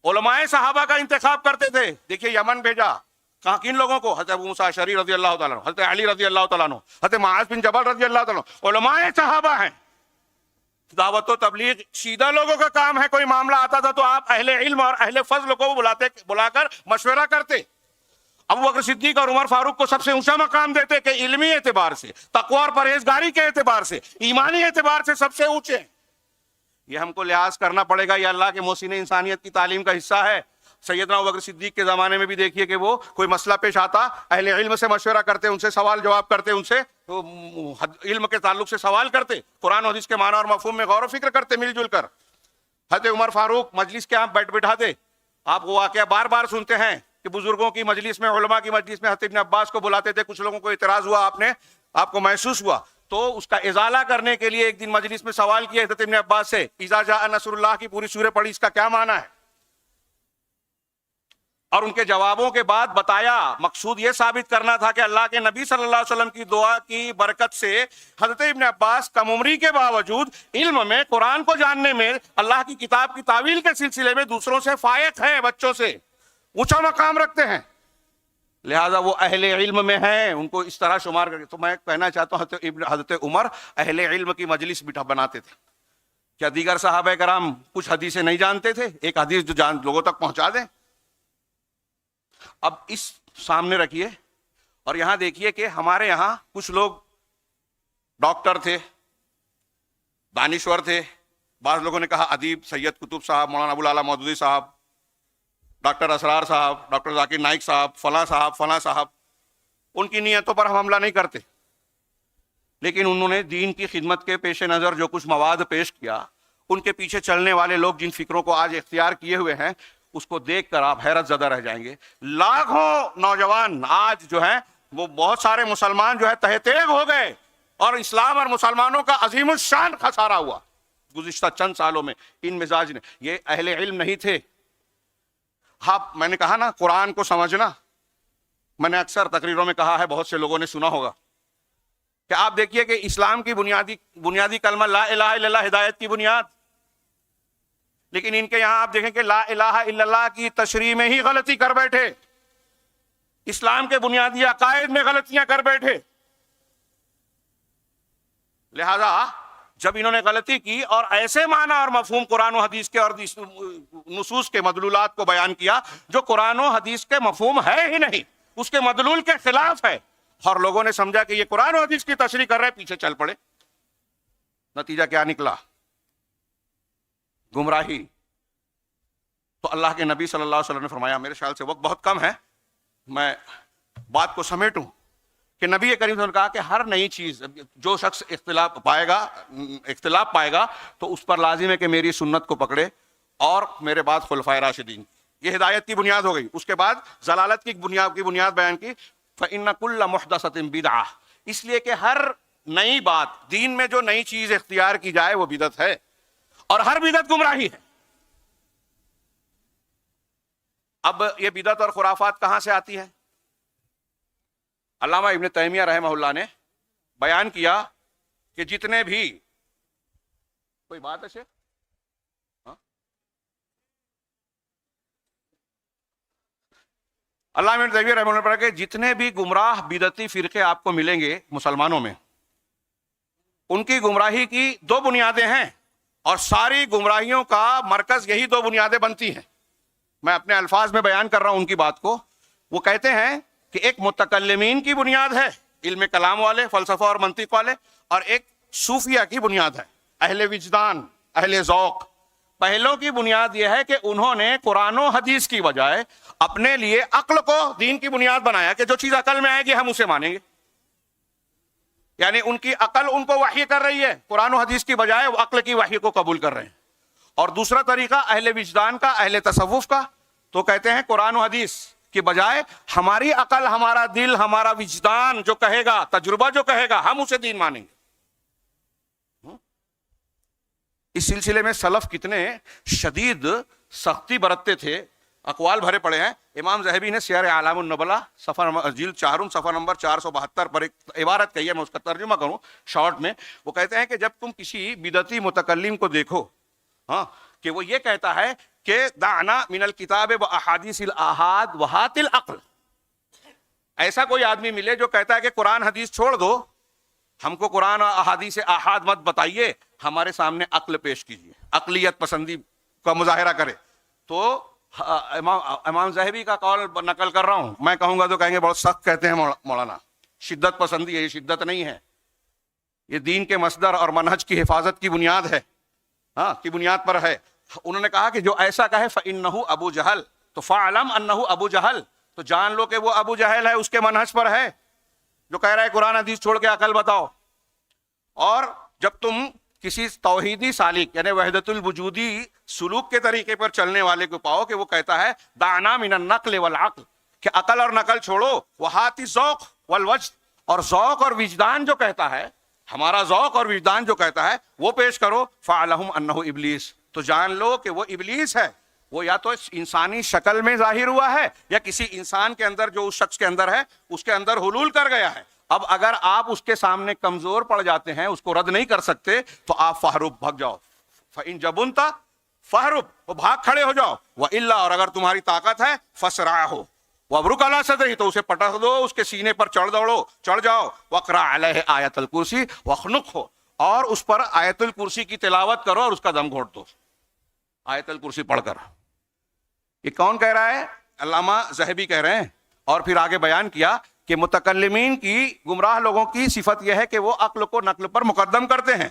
علماء صحابہ کا انتخاب کرتے تھے. دیکھیے یمن بھیجا، کہاں کن لوگوں کو؟ حضرت ابو موسیٰ اشعری رضی اللہ تعالیٰ عنہ، حضرت علی رضی اللہ تعالیٰ عنہ، حضرت معاذ بن جبل رضی اللہ تعالیٰ عنہ، علماء صحابہ ہیں. دعوت و تبلیغ سیدھا لوگوں کا کام ہے. کوئی معاملہ آتا تھا تو آپ اہل علم اور اہل فضل کو بلا کر مشورہ کرتے. ابو بکر صدیق اور عمر فاروق کو سب سے اونچا مقام دیتے کہ علمی اعتبار سے، تقوی اور پرہیزگاری کے اعتبار سے، ایمانی اعتبار سے سب سے اونچے. یہ ہم کو لحاظ کرنا پڑے گا، یہ اللہ کے محسن انسانیت کی تعلیم کا حصہ ہے. سیدنا ابوبکر صدیق کے زمانے میں بھی دیکھیے کہ وہ کوئی مسئلہ پیش آتا، اہل علم سے مشورہ کرتے، ان سے سوال جواب کرتے، ان سے علم کے تعلق سے سوال کرتے، قرآن و حدیث کے معنی اور مفہوم میں غور و فکر کرتے مل جل کر. حضرت عمر فاروق مجلس کے آپ بٹھاتے. آپ وہ واقعہ بار بار سنتے ہیں کہ بزرگوں کی مجلس میں، علماء کی مجلس میں حضرت ابن عباس کو بلاتے تھے. کچھ لوگوں کو اعتراض ہوا، آپ کو محسوس ہوا تو اس کا ازالہ کرنے کے لیے ایک دن مجلس میں سوال کیا حضرت ابن عباس سے، اذا جاء نصر اللہ کی پوری سورہ پڑھی، اس کا کیا معنی ہے؟ اور ان کے جوابوں کے بعد بتایا مقصود یہ ثابت کرنا تھا کہ اللہ کے نبی صلی اللہ علیہ وسلم کی دعا کی برکت سے حضرت ابن عباس کم عمری کے باوجود علم میں، قرآن کو جاننے میں، اللہ کی کتاب کی تعویل کے سلسلے میں دوسروں سے فائق ہیں، بچوں سے اونچا مقام رکھتے ہیں، لہذا وہ اہل علم میں ہیں، ان کو اس طرح شمار کر کے۔ تو میں کہنا چاہتا ہوں حضرت عمر اہل علم کی مجلس بناتے تھے، کیا دیگر صحابہ کرام کچھ حدیثیں نہیں جانتے تھے؟ ایک حدیث جو لوگوں تک پہنچا دیں۔ اب اس سامنے رکھیے اور یہاں دیکھیے کہ ہمارے یہاں کچھ لوگ ڈاکٹر تھے، دانشور تھے، بعض لوگوں نے کہا ادیب سید قطب صاحب، مولانا ابوالعلا مودودی صاحب، ڈاکٹر اسرار صاحب، ڈاکٹر ذاکر نائک صاحب، فلاں صاحب، فلاں صاحب، ان کی نیتوں پر ہم حملہ نہیں کرتے، لیکن انہوں نے دین کی خدمت کے پیش نظر جو کچھ مواد پیش کیا، ان کے پیچھے چلنے والے لوگ جن فکروں کو آج اختیار کیے ہوئے ہیں، اس کو دیکھ کر آپ حیرت زدہ رہ جائیں گے۔ لاکھوں نوجوان آج جو ہیں وہ بہت سارے مسلمان جو ہے تہہ تیغ ہو گئے، اور اسلام اور مسلمانوں کا عظیم الشان خسارہ ہوا گزشتہ چند سالوں میں ان مزاج نے۔ یہ اہل علم نہیں تھے۔ ہاں، میں نے کہا نا قرآن کو سمجھنا، میں نے اکثر تقریروں میں کہا ہے، بہت سے لوگوں نے سنا ہوگا کہ آپ دیکھیے کہ اسلام کی بنیادی کلمہ لا الہ الا اللہ، ہدایت کی بنیاد، لیکن ان کے یہاں آپ دیکھیں کہ لا الہ الا اللہ کی تشریح میں ہی غلطی کر بیٹھے، اسلام کے بنیادی عقائد میں غلطیاں کر بیٹھے۔ لہذا جب انہوں نے غلطی کی اور ایسے معنی اور مفہوم قرآن و حدیث کے اور نصوص کے مدلولات کو بیان کیا جو قرآن و حدیث کے مفہوم ہے ہی نہیں، اس کے مدلول کے خلاف ہے، اور لوگوں نے سمجھا کہ یہ قرآن و حدیث کی تشریح کر رہے، پیچھے چل پڑے۔ نتیجہ کیا نکلا؟ گمراہی۔ تو اللہ کے نبی صلی اللہ علیہ وسلم نے فرمایا، میرے خیال سے وقت بہت کم ہے، میں بات کو سمیٹوں، کہ نبی کریم صلی اللہ علیہ وسلم نے کہا کہ ہر نئی چیز جو شخص اختلاف پائے گا تو اس پر لازم ہے کہ میری سنت کو پکڑے اور میرے بعد خلفائے راشدین، یہ ہدایت کی بنیاد ہو گئی۔ اس کے بعد ضلالت کی بنیاد بیان کی، فإن كل محدثة بدعہ، اس لیے کہ ہر نئی بات دین میں جو نئی چیز اختیار کی جائے وہ بدعت ہے، اور ہر بدعت گمراہی ہے۔ اب یہ بدعت اور خرافات کہاں سے آتی ہے؟ علامہ ابن تیمیہ رحمہ اللہ نے بیان کیا کہ جتنے بھی، کوئی بات ہے شیخ؟ علامہ ابن تیمیہ رحمہ اللہ نے کہ جتنے بھی گمراہ بدعتی فرقے آپ کو ملیں گے مسلمانوں میں، ان کی گمراہی کی دو بنیادیں ہیں، اور ساری گمراہیوں کا مرکز یہی دو بنیادیں بنتی ہیں۔ میں اپنے الفاظ میں بیان کر رہا ہوں ان کی بات کو۔ وہ کہتے ہیں کہ ایک متکلمین کی بنیاد ہے، علم کلام والے، فلسفہ اور منطق والے، اور ایک صوفیہ کی بنیاد ہے، اہل وجدان، اہل ذوق۔ پہلوں کی بنیاد یہ ہے کہ انہوں نے قرآن و حدیث کی بجائے اپنے لیے عقل کو دین کی بنیاد بنایا، کہ جو چیز عقل میں آئے گی ہم اسے مانیں گے، یعنی ان کی عقل ان کو وحی کر رہی ہے، قرآن و حدیث کی بجائے وہ عقل کی وحی کو قبول کر رہے ہیں۔ اور دوسرا طریقہ اہل وجدان کا، اہل تصوف کا، تو کہتے ہیں قرآن و حدیث کی بجائے ہماری عقل، ہمارا دل، ہمارا وجدان جو کہے گا، تجربہ جو کہے گا، ہم اسے دین مانیں گے۔ اس سلسلے میں سلف کتنے شدید سختی برتتے تھے، اقوال بھرے پڑے ہیں۔ امام ذہبی نے سیر اعلام النبلہ جلد 4 صفحہ نمبر 472 پر ایک عبارت کہی ہے، میں اس کا ترجمہ کروں شارٹ میں۔ وہ کہتے ہیں کہ جب تم کسی بدعتی متکلم کو دیکھو کہ وہ یہ کہتا ہے کہ دعنا من الکتاب و احادیث الاحاد وہات العقل، ایسا کوئی آدمی ملے جو کہتا ہے کہ قرآن حدیث چھوڑ دو، ہم کو قرآن اور احادیث احاد مت بتائیے، ہمارے سامنے عقل پیش کیجیے، عقلیت پسندی کا مظاہرہ کرے، تو امام ذہبی کا قول نقل کر رہا ہوں، میں کہوں گا تو کہیں گے بہت سخت کہتے ہیں مولانا، شدت پسندی ہے، یہ شدت نہیں ہے، یہ دین کے مصدر اور منہج کی حفاظت کی بنیاد ہے، کی بنیاد پر ہے۔ انہوں نے کہا کہ جو ایسا کہے فإنہ ابو جہل، تو فاعلم انہ ابو جہل، تو جان لو کہ وہ ابو جہل ہے، اس کے منہج پر ہے، جو کہہ رہا ہے قرآن حدیث چھوڑ کے عقل بتاؤ۔ اور جب تم کسی توحیدی سالک یعنی وحدت الوجودی سلوک کے طریقے پر چلنے والے کو پاؤ کہ وہ کہتا ہے دعنا من النقل والعقل، کہ عقل اور نقل چھوڑو، وہات الذوق والوجد، اور ذوق اور وجدان جو کہتا ہے ہمارا ذوق اور وجدان جو کہتا ہے وہ پیش کرو. فَعَلَهُمْ أَنَّهُ ابلیس, تو جان لو کہ وہ ابلیس ہے. وہ یا تو انسانی شکل میں ظاہر ہوا ہے یا کسی انسان کے اندر جو اس شخص کے اندر ہے اس کے اندر حلول کر گیا ہے. اب اگر آپ اس کے سامنے کمزور پڑ جاتے ہیں, اس کو رد نہیں کر سکتے, تو آپ فہرب بھگ جاؤ. فَإِن جَبُنْتَ فہرب, وہ بھاگ کھڑے ہو جاؤ. وَإِلَّا, اور اگر تمہاری طاقت ہے, فَاسْرَعْهُ, وَابْرُكْ عَلَىٰ صَدْرِهِ, تو اسے پٹخ دو, اس کے سینے پر چڑھ جاؤ. وَاقْرَأْ عَلَيْهِ آیَةَ الْکُرْسِی وَاخْنُقْهُ, اور اس پر آیت الکرسی کی تلاوت کرو اور اس کا دم گھونٹ دو آیت الکرسی پڑھ کر. یہ کون کہہ رہا ہے؟ علامہ ذہبی کہہ رہے ہیں. اور پھر آگے بیان کیا کہ متکلمین کی, گمراہ لوگوں کی صفت یہ ہے کہ وہ عقل کو نقل پر مقدم کرتے ہیں.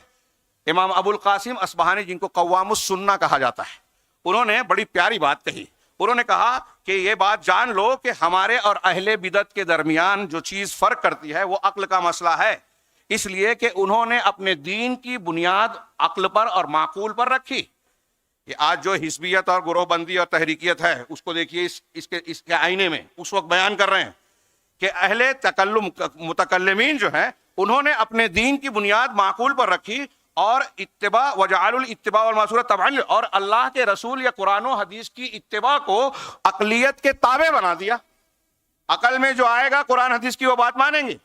امام ابو القاسم اصبہانی, جن کو قوام السنہ کہا جاتا ہے, انہوں نے بڑی پیاری بات کہی. انہوں نے کہا کہ یہ بات جان لو کہ ہمارے اور اہل بدعت کے درمیان جو چیز فرق کرتی ہے وہ عقل کا مسئلہ ہے. اس لیے کہ انہوں نے اپنے دین کی بنیاد عقل پر اور معقول پر رکھی. کہ آج جو حزبیت اور گروہ بندی اور تحریکیت ہے, اس کو دیکھیے اس کے آئینے میں اس وقت بیان کر رہے ہیں کہ اہل متکلمین جو ہیں انہوں نے اپنے دین کی بنیاد معقول پر رکھی, اور اتباع وجعلوا الاتباع والمعصورۃ تبعا, اور اللہ کے رسول یا قرآن و حدیث کی اتباع کو عقلیت کے تابع بنا دیا. عقل میں جو آئے گا قرآن حدیث کی وہ بات مانیں گے,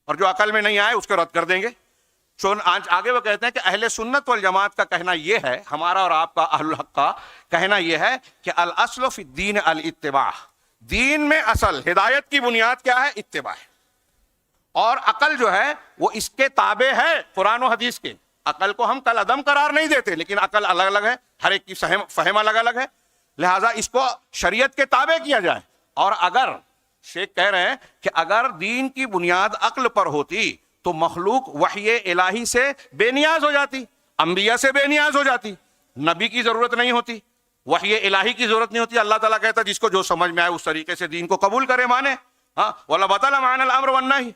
اور جو عقل میں نہیں آئے اس کو رد کر دیں گے. آگے وہ کہتے ہیں کہ اہل سنت والجماعت کا کہنا یہ ہے, ہمارا اور آپ کا اہل الحق کا کہنا یہ ہے کہ الاصل فی الدین الاتباع, دین میں اصل ہدایت کی بنیاد کیا ہے؟ اتباع ہے. اور عقل جو ہے وہ اس کے تابع ہے قرآن و حدیث کے. عقل کو ہم کل عدم قرار نہیں دیتے, لیکن عقل الگ الگ ہے, ہر ایک کی فہم الگ الگ ہے, لہٰذا اس کو شریعت کے تابع کیا جائے. اور اگر شیخ کہہ رہے ہیں کہ اگر دین کی بنیاد عقل پر ہوتی تو مخلوق وحی الہی سے بے نیاز ہو جاتی, انبیاء سے بے نیاز ہو جاتی, نبی کی ضرورت نہیں ہوتی, وحی الہی کی ضرورت نہیں ہوتی. اللہ تعالیٰ کہتا جس کو جو سمجھ میں آئے اس طریقے سے دین کو قبول کرے, مانے. ہاں, وَلَا بَطَلَ مَعَنَا الْأَمْرُ وَالنَّهْيُ,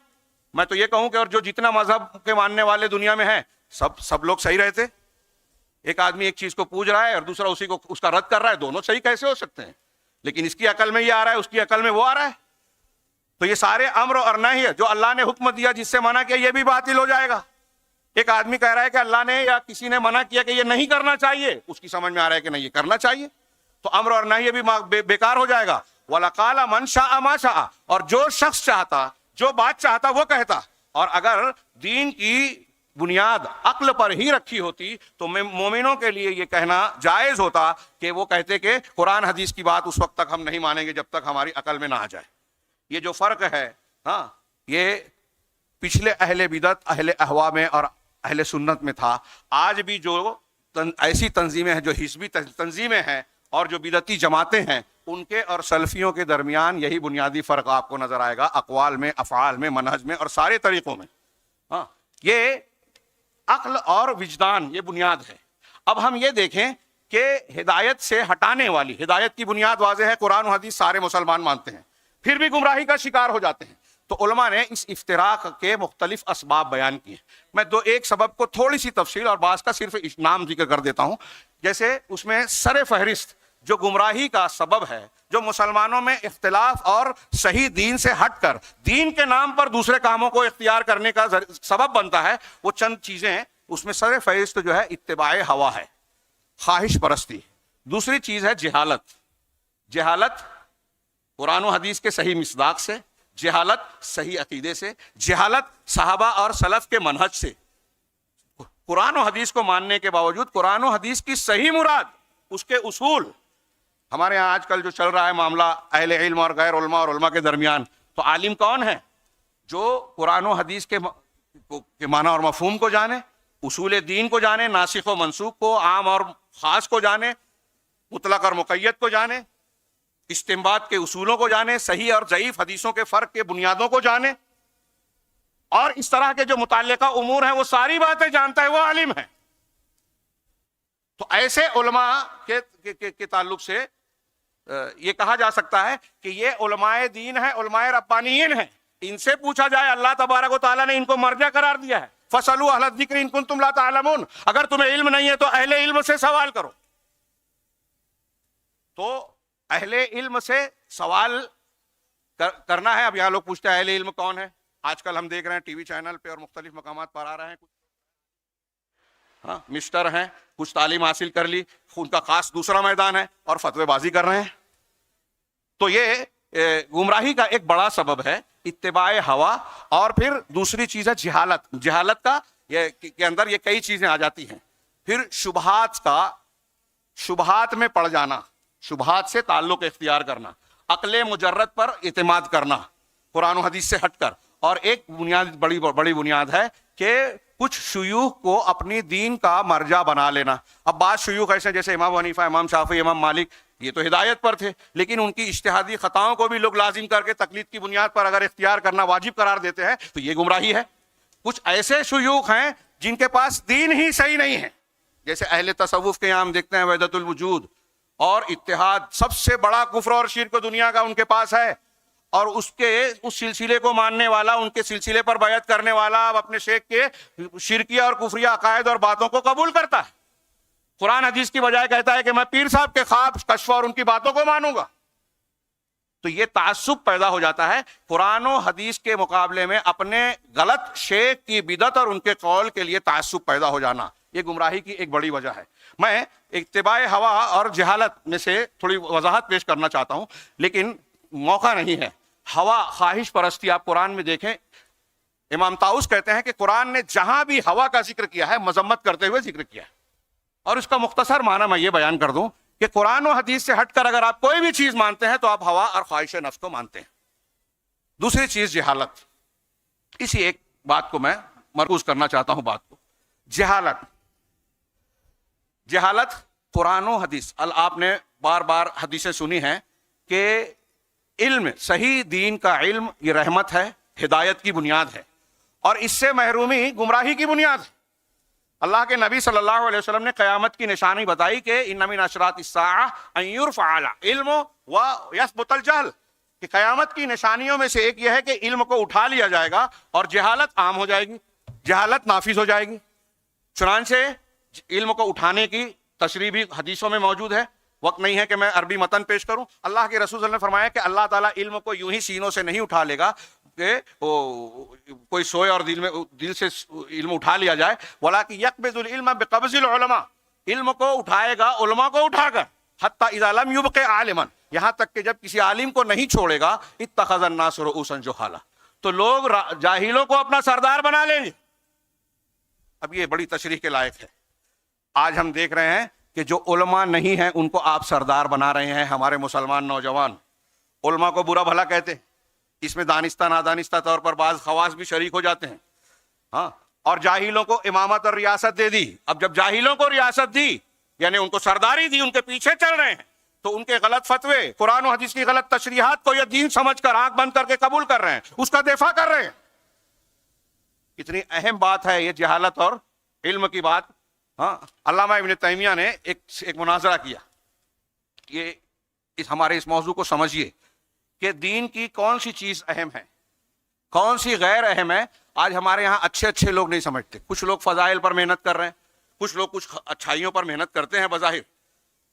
میں تو یہ کہوں کہ اور جو جتنا مذہب کے ماننے والے دنیا میں ہیں سب لوگ صحیح رہتے. ایک آدمی ایک چیز کو پوچھ رہا ہے اور دوسرا اسی کو اس کا رد کر رہا ہے, دونوں صحیح کیسے ہو سکتے ہیں؟ لیکن اس کی عقل میں یہ آ رہا ہے, اس کی عقل میں وہ آ رہا ہے. تو یہ سارے امر اور نہی ہے جو اللہ نے حکم دیا جس سے منع کیا, یہ بھی باطل ہو جائے گا. ایک آدمی کہہ رہا ہے کہ اللہ نے یا کسی نے منع کیا کہ یہ نہیں کرنا چاہیے, اس کی سمجھ میں آ رہا ہے کہ نہیں یہ کرنا چاہیے, تو امر اور نہی بھی بیکار ہو جائے گا. وَلَقَالَ مَنْ شَاءَ مَا شَاءَ, اور جو شخص چاہتا, جو بات چاہتا وہ کہتا. اور اگر دین کی بنیاد عقل پر ہی رکھی ہوتی تو مومنوں کے لیے یہ کہنا جائز ہوتا کہ وہ کہتے کہ قرآن حدیث کی بات اس وقت تک ہم نہیں مانیں گے جب تک ہماری عقل میں نہ آ جائے. یہ جو فرق ہے, ہاں, یہ پچھلے اہل بدعت, اہل اہوا میں اور اہل سنت میں تھا. آج بھی جو ایسی تنظیمیں ہیں جو حزبی تنظیمیں ہیں اور جو بدعتی جماعتیں ہیں, ان کے اور سلفیوں کے درمیان یہی بنیادی فرق آپ کو نظر آئے گا, اقوال میں, افعال میں, منہج میں اور سارے طریقوں میں. ہاں, یہ عقل اور وجدان یہ بنیاد ہے. اب ہم یہ دیکھیں کہ ہدایت سے ہٹانے والی, ہدایت کی بنیاد واضح ہے, قرآن و حدیث سارے مسلمان مانتے ہیں, پھر بھی گمراہی کا شکار ہو جاتے ہیں. تو علماء نے اس افتراق کے مختلف اسباب بیان کیے. میں ایک سبب کو تھوڑی سی تفصیل اور بعض کا صرف نام ذکر کر دیتا ہوں. جیسے اس میں سر فہرست جو گمراہی کا سبب ہے, جو مسلمانوں میں اختلاف اور صحیح دین سے ہٹ کر دین کے نام پر دوسرے کاموں کو اختیار کرنے کا سبب بنتا ہے, وہ چند چیزیں ہیں. اس میں سر فہرست جو ہے اتباع ہوا ہے, خواہش پرستی. دوسری چیز ہے جہالت قرآن و حدیث کے صحیح مصداق سے, جہالت صحیح عقیدے سے, جہالت صحابہ اور سلف کے منہج سے. قرآن و حدیث کو ماننے کے باوجود قرآن و حدیث کی صحیح مراد, اس کے اصول. ہمارے یہاں آج کل جو چل رہا ہے معاملہ اہل علم اور غیر علماء اور علماء کے درمیان, تو عالم کون ہے؟ جو قرآن و حدیث کے معنی اور مفہوم کو جانے, اصول دین کو جانے, ناسخ و منسوخ کو, عام اور خاص کو جانے, مطلق اور مقید کو جانے, استنباط کے اصولوں کو جانے, صحیح اور ضعیف حدیثوں کے فرق کے بنیادوں کو جانے, اور اس طرح کے جو متعلقہ امور ہیں وہ ساری باتیں جانتا ہے, وہ عالم ہے. تو ایسے علماء کے تعلق سے یہ کہا جا سکتا ہے کہ یہ علماء دین ہیں, علماء ربانیین ہیں. ان سے پوچھا جائے, اللہ تبارک و تعالیٰ نے ان کو مرجع قرار دیا ہے. فَاسْأَلُوا أَهْلَ الذِّكْرِ إِن كُنتُمْ لَا تَعْلَمُونَ, اگر تمہیں علم نہیں ہے تو اہل علم سے سوال کرو. تو اہل علم سے سوال کرنا ہے. اب یہاں لوگ پوچھتے ہیں اہل علم کون ہے؟ آج کل ہم دیکھ رہے ہیں ٹی وی چینل پہ اور مختلف مقامات پر آ رہے ہیں، ہاں مسٹر ہیں، کچھ تعلیم حاصل کر لی، ان کا خاص دوسرا میدان ہے اور فتوی بازی کر رہے ہیں. تو یہ گمراہی کا ایک بڑا سبب ہے اتباع ہوا. اور پھر دوسری چیز ہے جہالت. جہالت کا یہ کے اندر یہ کئی چیزیں آ جاتی ہیں. پھر شبہات میں پڑ جانا، شبہات سے تعلق اختیار کرنا، عقل مجرد پر اعتماد کرنا قرآن و حدیث سے ہٹ کر. اور ایک بنیاد بڑی بنیاد ہے کہ کچھ شیوخ کو اپنی دین کا مرجع بنا لینا. اب بعض شیوخ ایسے جیسے امام حنیفہ، امام شافعی، امام مالک، یہ تو ہدایت پر تھے، لیکن ان کی اجتہادی خطاؤں کو بھی لوگ لازم کر کے تقلید کی بنیاد پر اگر اختیار کرنا واجب قرار دیتے ہیں تو یہ گمراہی ہے. کچھ ایسے شیوخ ہیں جن کے پاس دین ہی صحیح نہیں ہے، جیسے اہل تصوف کے یہاں ہم دیکھتے ہیں وحدت الوجود اور اتحاد، سب سے بڑا کفر اور شرک دنیا کا ان کے پاس ہے. اور اس سلسلے کو ماننے والا، ان کے سلسلے پر بیعت کرنے والا اب اپنے شیخ کے شرکیہ اور کفریہ عقائد اور باتوں کو قبول کرتا ہے. قرآن حدیث کی بجائے کہتا ہے کہ میں پیر صاحب کے خواب کشف اور ان کی باتوں کو مانوں گا. تو یہ تعصب پیدا ہو جاتا ہے. قرآن و حدیث کے مقابلے میں اپنے غلط شیخ کی بدعت اور ان کے قول کے لیے تعصب پیدا ہو جانا، یہ گمراہی کی ایک بڑی وجہ ہے. میں اتباع ہوا اور جہالت میں سے تھوڑی وضاحت پیش کرنا چاہتا ہوں، لیکن موقع نہیں ہے. ہوا، خواہش پرستی، آپ قرآن میں دیکھیں، امام طاؤس کہتے ہیں کہ قرآن نے جہاں بھی ہوا کا ذکر کیا ہے مذمت کرتے ہوئے ذکر کیا ہے. اور اس کا مختصر معنی میں یہ بیان کر دوں کہ قرآن و حدیث سے ہٹ کر اگر آپ کوئی بھی چیز مانتے ہیں تو آپ ہوا اور خواہش نفس کو مانتے ہیں. دوسری چیز جہالت. اسی ایک بات کو میں مرکوز کرنا چاہتا ہوں. بات کو جہالت قرآن و حدیث، آپ نے بار بار حدیثیں سنی ہیں کہ علم، صحیح دین کا علم، یہ رحمت ہے، ہدایت کی بنیاد ہے، اور اس سے محرومی گمراہی کی بنیاد ہے. اللہ کے نبی صلی اللہ علیہ وسلم نے قیامت کی نشانی بتائی کہ ان من اشراط الساعہ ان یرفع العلم ویثبت الجہل، کہ قیامت کی نشانیوں میں سے ایک یہ ہے کہ علم کو اٹھا لیا جائے گا اور جہالت عام ہو جائے گی، جہالت نافذ ہو جائے گی. چنانچہ علم کو اٹھانے کی تشریح بھی حدیثوں میں موجود ہے. وقت نہیں ہے کہ میں عربی متن پیش کروں. اللہ کے رسول صلی اللہ علیہ وسلم نے فرمایا کہ اللہ تعالیٰ علم کو یوں ہی سینوں سے نہیں اٹھا لے گا کہ کوئی سوئے اور دل سے علم اٹھا لیا جائے، وَلَٰكِن يَقْبِضُ الْعِلْمَ بِقَبْضِ الْعُلَمَاء، علم کو اٹھائے گا علماء کو اٹھا کر، حَتَّىٰ إِذَا لَمْ يُبْقِ عَالِمًا، یہاں تک کہ جب کسی عالم کو نہیں چھوڑے گا، اتَّخَذَ النَّاسُ رُءُوسًا جُهَالًا، تو لوگ جاہلوں کو اپنا سردار بنا لیں گے. اب یہ بڑی تشریح کے لائق ہے. آج ہم دیکھ رہے ہیں کہ جو علماء نہیں ہیں ان کو آپ سردار بنا رہے ہیں. ہمارے مسلمان نوجوان علماء کو برا بھلا کہتے ہیں، اس میں دانستہ نادانستہ طور پر بعض خواص بھی شریک ہو جاتے ہیں. ہاں، اور جاہلوں کو امامت اور ریاست دے دی. اب جب جاہلوں کو ریاست دی، یعنی ان کو سرداری دی، ان کے پیچھے چل رہے ہیں، تو ان کے غلط فتوے، قرآن و حدیث کی غلط تشریحات کو یہ دین سمجھ کر آنکھ بند کر کے قبول کر رہے ہیں، اس کا دفاع کر رہے ہیں. اتنی اہم بات ہے یہ جہالت اور علم کی بات. ہاں، علامہ ابن تیمیہ نے ایک مناظرہ کیا. یہ ہمارے اس موضوع کو سمجھیے کہ دین کی کون سی چیز اہم ہے، کون سی غیر اہم ہے. آج ہمارے یہاں اچھے لوگ نہیں سمجھتے. کچھ لوگ فضائل پر محنت کر رہے ہیں، کچھ لوگ کچھ اچھائیوں پر محنت کرتے ہیں بظاہر،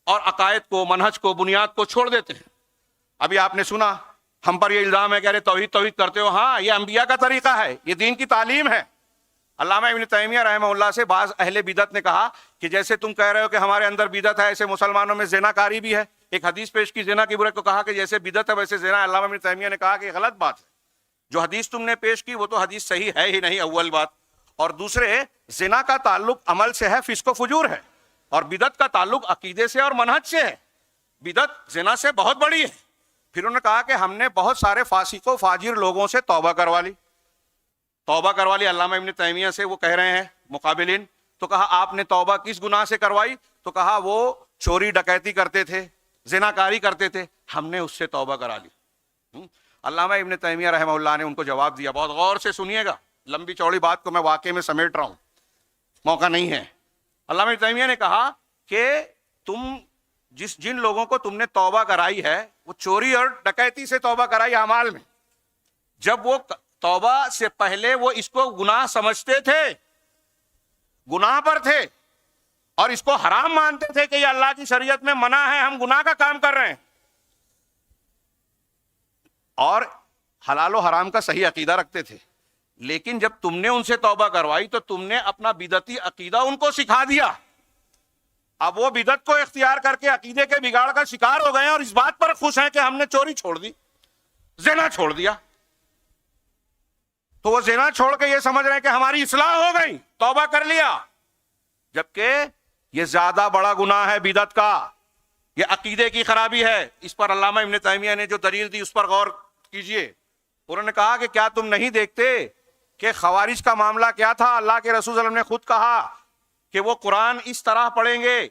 اور عقائد کو، منہج کو، بنیاد کو چھوڑ دیتے ہیں. ابھی آپ نے سنا ہم پر یہ الزام ہے کہ ارے توحید کرتے ہو. ہاں، یہ انبیاء کا طریقہ ہے، یہ دین کی تعلیم ہے. علامہ ابن تیمیہ رحمہ اللہ سے بعض اہل بدعت نے کہا کہ جیسے تم کہہ رہے ہو کہ ہمارے اندر بدعت ہے، ایسے مسلمانوں میں زنا کاری بھی ہے. ایک حدیث پیش کی زنا کی برے کو، کہا کہ جیسے بدعت ہے ویسے زنا. علامہ ابن تیمیہ نے کہا کہ یہ غلط بات ہے. جو حدیث تم نے پیش کی وہ تو حدیث صحیح ہے ہی نہیں، اول بات. اور دوسرے، زنا کا تعلق عمل سے ہے، فسق و فجور ہے، اور بدعت کا تعلق عقیدے سے اور منہج سے ہے. بدعت زنا سے بہت بڑی ہے. پھر انہوں نے کہا کہ ہم نے بہت سارے فاسق و فاجر لوگوں سے توبہ کروا لی. علامہ ابن تیمیہ سے وہ کہہ رہے ہیں مقابلین. تو کہا آپ نے توبہ کس گناہ سے کروائی؟ تو کہا وہ چوری ڈکیتی کرتے تھے، زنا کاری کرتے تھے، ہم نے اس سے توبہ کرا لی. علامہ ابن تیمیہ رحمہ اللہ نے ان کو جواب دیا. بہت غور سے سنیے گا، لمبی چوڑی بات کو میں واقعے میں سمیٹ رہا ہوں، موقع نہیں ہے. علامہ ابن تیمیہ نے کہا کہ تم جن لوگوں کو تم نے توبہ کرائی ہے وہ چوری اور ڈکیتی سے توبہ کرائی اعمال میں. جب وہ توبہ سے پہلے وہ اس کو گناہ سمجھتے تھے، گناہ پر تھے، اور اس کو حرام مانتے تھے کہ یہ اللہ کی شریعت میں منع ہے، ہم گناہ کا کام کر رہے ہیں، اور حلال و حرام کا صحیح عقیدہ رکھتے تھے. لیکن جب تم نے ان سے توبہ کروائی تو تم نے اپنا بدعتی عقیدہ ان کو سکھا دیا. اب وہ بدعت کو اختیار کر کے عقیدے کے بگاڑ کا شکار ہو گئے ہیں اور اس بات پر خوش ہیں کہ ہم نے چوری چھوڑ دی, زنا چھوڑ دیا. تو وہ زنا چھوڑ کے یہ سمجھ رہے ہیں کہ ہماری اصلاح ہو گئی, توبہ کر لیا, جبکہ یہ زیادہ بڑا گناہ ہے بدعت کا, یہ عقیدے کی خرابی ہے. اس پر علامہ ابن تیمیہ نے جو دلیل دی اس پر غور کیجئے. انہوں نے کہا کہ کیا تم نہیں دیکھتے کہ خوارج کا معاملہ کیا تھا؟ اللہ کے رسول صلی اللہ علیہ وسلم نے خود کہا کہ وہ قرآن اس طرح پڑھیں گے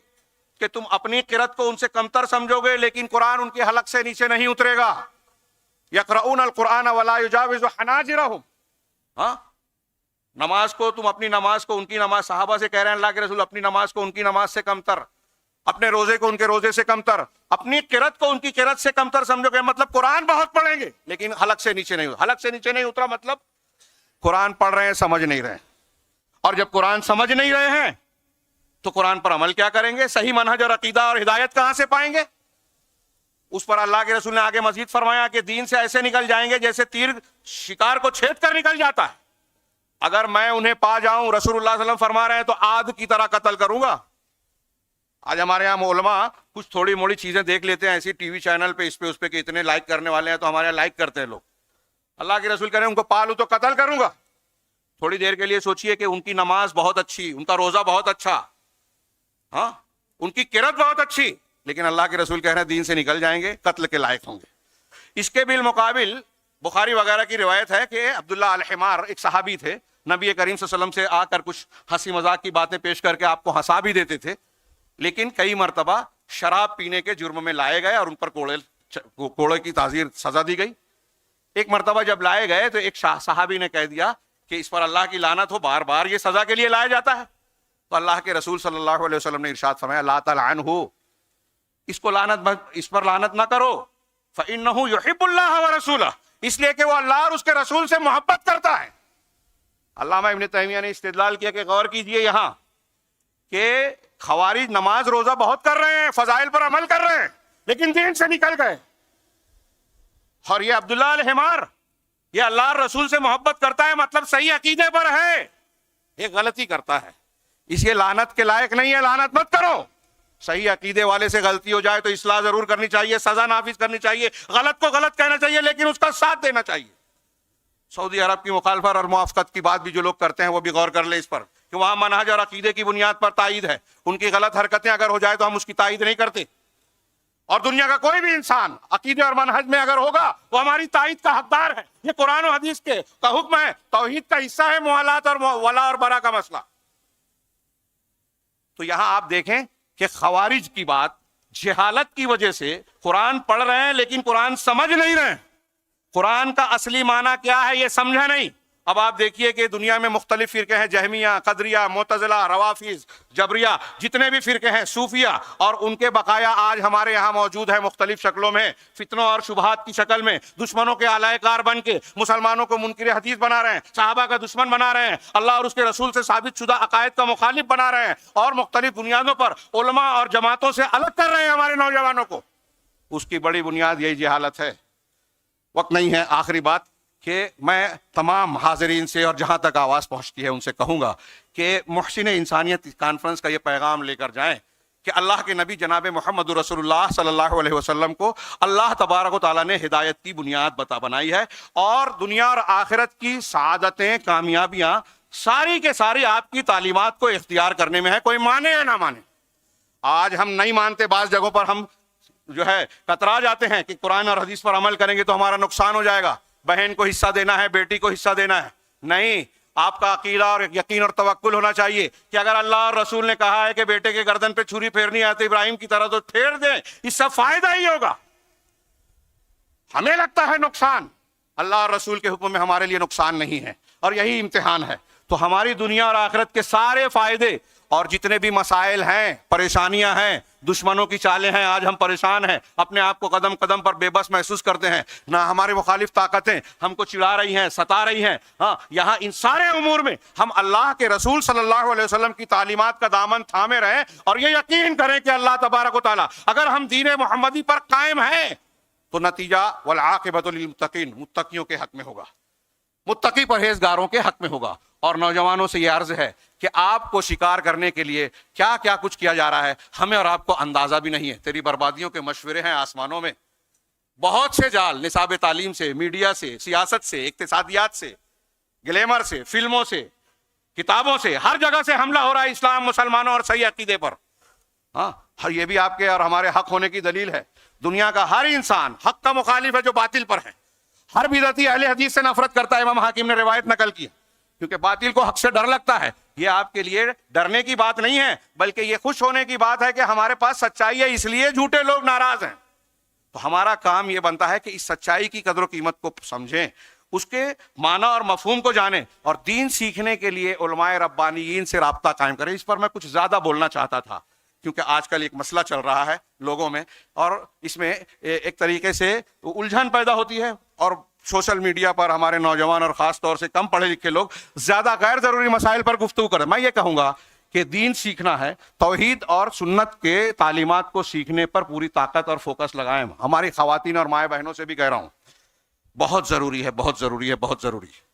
کہ تم اپنی قرأت کو ان سے کمتر سمجھو گے, لیکن قرآن ان کے حلق سے نیچے نہیں اترے گا. یقرؤون القرآن ولا یجاوز حناجرہم. ہاں, نماز کو تم اپنی نماز کو ان کی نماز, صحابہ سے کہہ رہے ہیں اللہ کے رسول اپنی نماز کو ان کی نماز سے کمتر, اپنے روزے کو ان کے روزے سے کمتر, اپنی قرأت کو ان کی قرأت سے کمتر سمجھو گے. مطلب قرآن بہت پڑھیں گے لیکن حلق سے نیچے نہیں, حلق سے نیچے نہیں اترا مطلب قرآن پڑھ رہے ہیں سمجھ نہیں رہے. اور جب قرآن سمجھ نہیں رہے ہیں تو قرآن پر عمل کیا کریں گے؟ صحیح منہج اور عقیدہ اور ہدایت کہاں سے پائیں گے؟ اس پر اللہ کے رسول نے آگے مزید فرمایا کہ دین سے ایسے نکل جائیں گے جیسے تیر شکار کو چھید کر نکل جاتا ہے. اگر میں انہیں پا جاؤں, رسول اللہ صلی اللہ علیہ وسلم فرما رہے ہیں, تو عاد کی طرح قتل کروں گا. آج ہمارے یہاں علماء کچھ تھوڑی موڑی چیزیں دیکھ لیتے ہیں ایسی ٹی وی چینل پہ, اس پہ اس پہ کہ اتنے لائک کرنے والے ہیں تو ہمارے یہاں لائک کرتے ہیں لوگ. اللہ کے رسول کہہ رہے ہیں ان کو پالوں تو قتل کروں گا. تھوڑی دیر کے لیے سوچئے کہ ان کی نماز بہت اچھی, ان کا روزہ بہت اچھا, ہاں, ان کی قرأت بہت اچھی, لیکن اللہ کے رسول کہہ رہے ہیں دین سے نکل جائیں گے, قتل کے لائق ہوں گے. اس کے بالمقابل بخاری وغیرہ کی روایت ہے کہ عبداللہ الحمار ایک صحابی تھے, نبی کریم صلی اللہ علیہ وسلم سے آ کر کچھ ہنسی مذاق کی باتیں پیش کر کے آپ کو ہنسا بھی دیتے تھے, لیکن کئی مرتبہ شراب پینے کے جرم میں لائے گئے اور ان پر کوڑے کی تعزیر سزا دی گئی. ایک مرتبہ جب لائے گئے تو ایک صحابی نے کہہ دیا کہ اس پر اللہ کی لعنت ہو, بار بار یہ سزا کے لیے لایا جاتا ہے. تو اللہ کے رسول صلی اللہ علیہ وسلم نے ارشاد فرمایا لا تلعنہ, اس کو لعنت, اس پر لعنت نہ کرو, فإنہ یحب اللہ ورسولہ, اس لیے کہ وہ اللہ اور اس کے رسول سے محبت کرتا ہے. علامہ ابن تیمیہ نے استدلال کیا کہ غور کیجئے یہاں کہ خوارج نماز روزہ بہت کر رہے ہیں, فضائل پر عمل کر رہے ہیں, لیکن دین سے نکل گئے. اور یہ عبداللہ الحمار یہ اللہ اور رسول سے محبت کرتا ہے, مطلب صحیح عقیدے پر ہے, یہ غلطی کرتا ہے, اس یہ لعنت کے لائق نہیں ہے, لعنت مت کرو. صحیح عقیدے والے سے غلطی ہو جائے تو اصلاح ضرور کرنی چاہیے, سزا نافذ کرنی چاہیے, غلط کو غلط کہنا چاہیے لیکن اس کا ساتھ دینا چاہیے. سعودی عرب کی مخالفت اور موافقت کی بات بھی جو لوگ کرتے ہیں وہ بھی غور کر لیں اس پر کہ وہاں منہج اور عقیدے کی بنیاد پر تائید ہے. ان کی غلط حرکتیں اگر ہو جائے تو ہم اس کی تائید نہیں کرتے, اور دنیا کا کوئی بھی انسان عقیدے اور منہج میں اگر ہوگا وہ ہماری تائید کا حقدار ہے. یہ قرآن و حدیث کا حکم ہے, توحید کا حصہ ہے موالات اور ولا اور برا کا مسئلہ. تو یہاں آپ دیکھیں کہ خوارج کی بات جہالت کی وجہ سے قرآن پڑھ رہے ہیں لیکن قرآن سمجھ نہیں رہے, قرآن کا اصلی معنی کیا ہے یہ سمجھا نہیں. اب آپ دیکھیے کہ دنیا میں مختلف فرقے ہیں, جہمیہ, قدریہ, معتزلہ, روافض, جبریہ, جتنے بھی فرقے ہیں, صوفیہ, اور ان کے بقایا آج ہمارے یہاں موجود ہے مختلف شکلوں میں, فتنوں اور شبہات کی شکل میں, دشمنوں کے آلائے کار بن کے مسلمانوں کو منکر حدیث بنا رہے ہیں, صحابہ کا دشمن بنا رہے ہیں, اللہ اور اس کے رسول سے ثابت شدہ عقائد کا مخالف بنا رہے ہیں, اور مختلف بنیادوں پر علماء اور جماعتوں سے الگ کر رہے ہیں ہمارے نوجوانوں کو. اس کی بڑی بنیاد یہی جہالت ہے. وقت نہیں ہے, آخری بات کہ میں تمام حاضرین سے اور جہاں تک آواز پہنچتی ہے ان سے کہوں گا کہ محسن انسانیت کانفرنس کا یہ پیغام لے کر جائیں کہ اللہ کے نبی جناب محمد رسول اللہ صلی اللہ علیہ وسلم کو اللہ تبارک و تعالیٰ نے ہدایت کی بنیاد بنائی ہے, اور دنیا اور آخرت کی سعادتیں, کامیابیاں ساری کے ساری آپ کی تعلیمات کو اختیار کرنے میں ہے, کوئی مانے یا نہ مانے. آج ہم نہیں مانتے, بعض جگہوں پر ہم جو ہے کترا جاتے ہیں کہ قرآن اور حدیث پر عمل کریں گے تو ہمارا نقصان ہو جائے گا, بہن کو حصہ دینا ہے, بیٹی کو حصہ دینا ہے. نہیں, آپ کا عقیدہ اور یقین اور توکل ہونا چاہیے کہ اگر اللہ اور رسول نے کہا ہے کہ بیٹے کے گردن پہ چھری پھیرنی ہے تو ابراہیم کی طرح تو پھیر دیں, اس سے فائدہ ہی ہوگا. ہمیں لگتا ہے نقصان, اللہ اور رسول کے حکم میں ہمارے لیے نقصان نہیں ہے, اور یہی امتحان ہے. تو ہماری دنیا اور آخرت کے سارے فائدے اور جتنے بھی مسائل ہیں, پریشانیاں ہیں, دشمنوں کی چالیں ہیں, آج ہم پریشان ہیں, اپنے آپ کو قدم قدم پر بے بس محسوس کرتے ہیں, نہ ہمارے مخالف طاقتیں ہم کو چڑھا رہی ہیں, ستا رہی ہیں. ہاں, یہاں ان سارے امور میں ہم اللہ کے رسول صلی اللہ علیہ وسلم کی تعلیمات کا دامن تھامے رہیں, اور یہ یقین کریں کہ اللہ تبارک و تعالیٰ اگر ہم دین محمدی پر قائم ہیں تو نتیجہ والعاقبۃ للمتقین, متقیوں کے حق میں ہوگا. متقی پرہیزگاروں کے حق میں ہوگا. اور نوجوانوں سے یہ عرض ہے کہ آپ کو شکار کرنے کے لیے کیا کیا کچھ کیا جا رہا ہے ہمیں اور آپ کو اندازہ بھی نہیں ہے. تیری بربادیوں کے مشورے ہیں آسمانوں میں. بہت سے جال نصاب تعلیم سے، میڈیا سے، سیاست سے، اقتصادیات سے، گلیمر سے، فلموں سے، کتابوں سے، ہر جگہ سے حملہ ہو رہا ہے اسلام، مسلمانوں اور صحیح عقیدے پر. ہاں، یہ بھی آپ کے اور ہمارے حق ہونے کی دلیل ہے. دنیا کا ہر انسان حق کا مخالف ہے جو باطل پر ہے. ہر بدعتی اہل حدیث سے نفرت کرتا ہے. امام حاکم نے روایت نقل کی کیونکہ باطل کو حق سے ڈر لگتا ہے. یہ آپ کے لیے ڈرنے کی بات نہیں ہے بلکہ یہ خوش ہونے کی بات ہے کہ ہمارے پاس سچائی ہے، اس لیے جھوٹے لوگ ناراض ہیں. تو ہمارا کام یہ بنتا ہے کہ اس سچائی کی قدر و قیمت کو سمجھیں، اس کے معنی اور مفہوم کو جانیں، اور دین سیکھنے کے لیے علماء ربانیین سے رابطہ قائم کریں. اس پر میں کچھ زیادہ بولنا چاہتا تھا کیونکہ آج کل ایک مسئلہ چل رہا ہے لوگوں میں، اور اس میں ایک طریقے سے الجھن پیدا ہوتی ہے، اور سوشل میڈیا پر ہمارے نوجوان اور خاص طور سے کم پڑھے لکھے لوگ زیادہ غیر ضروری مسائل پر گفتگو کریں. میں یہ کہوں گا کہ دین سیکھنا ہے، توحید اور سنت کے تعلیمات کو سیکھنے پر پوری طاقت اور فوکس لگائیں. ہماری خواتین اور مائیں بہنوں سے بھی کہہ رہا ہوں، بہت ضروری ہے، بہت ضروری ہے، بہت ضروری ہے.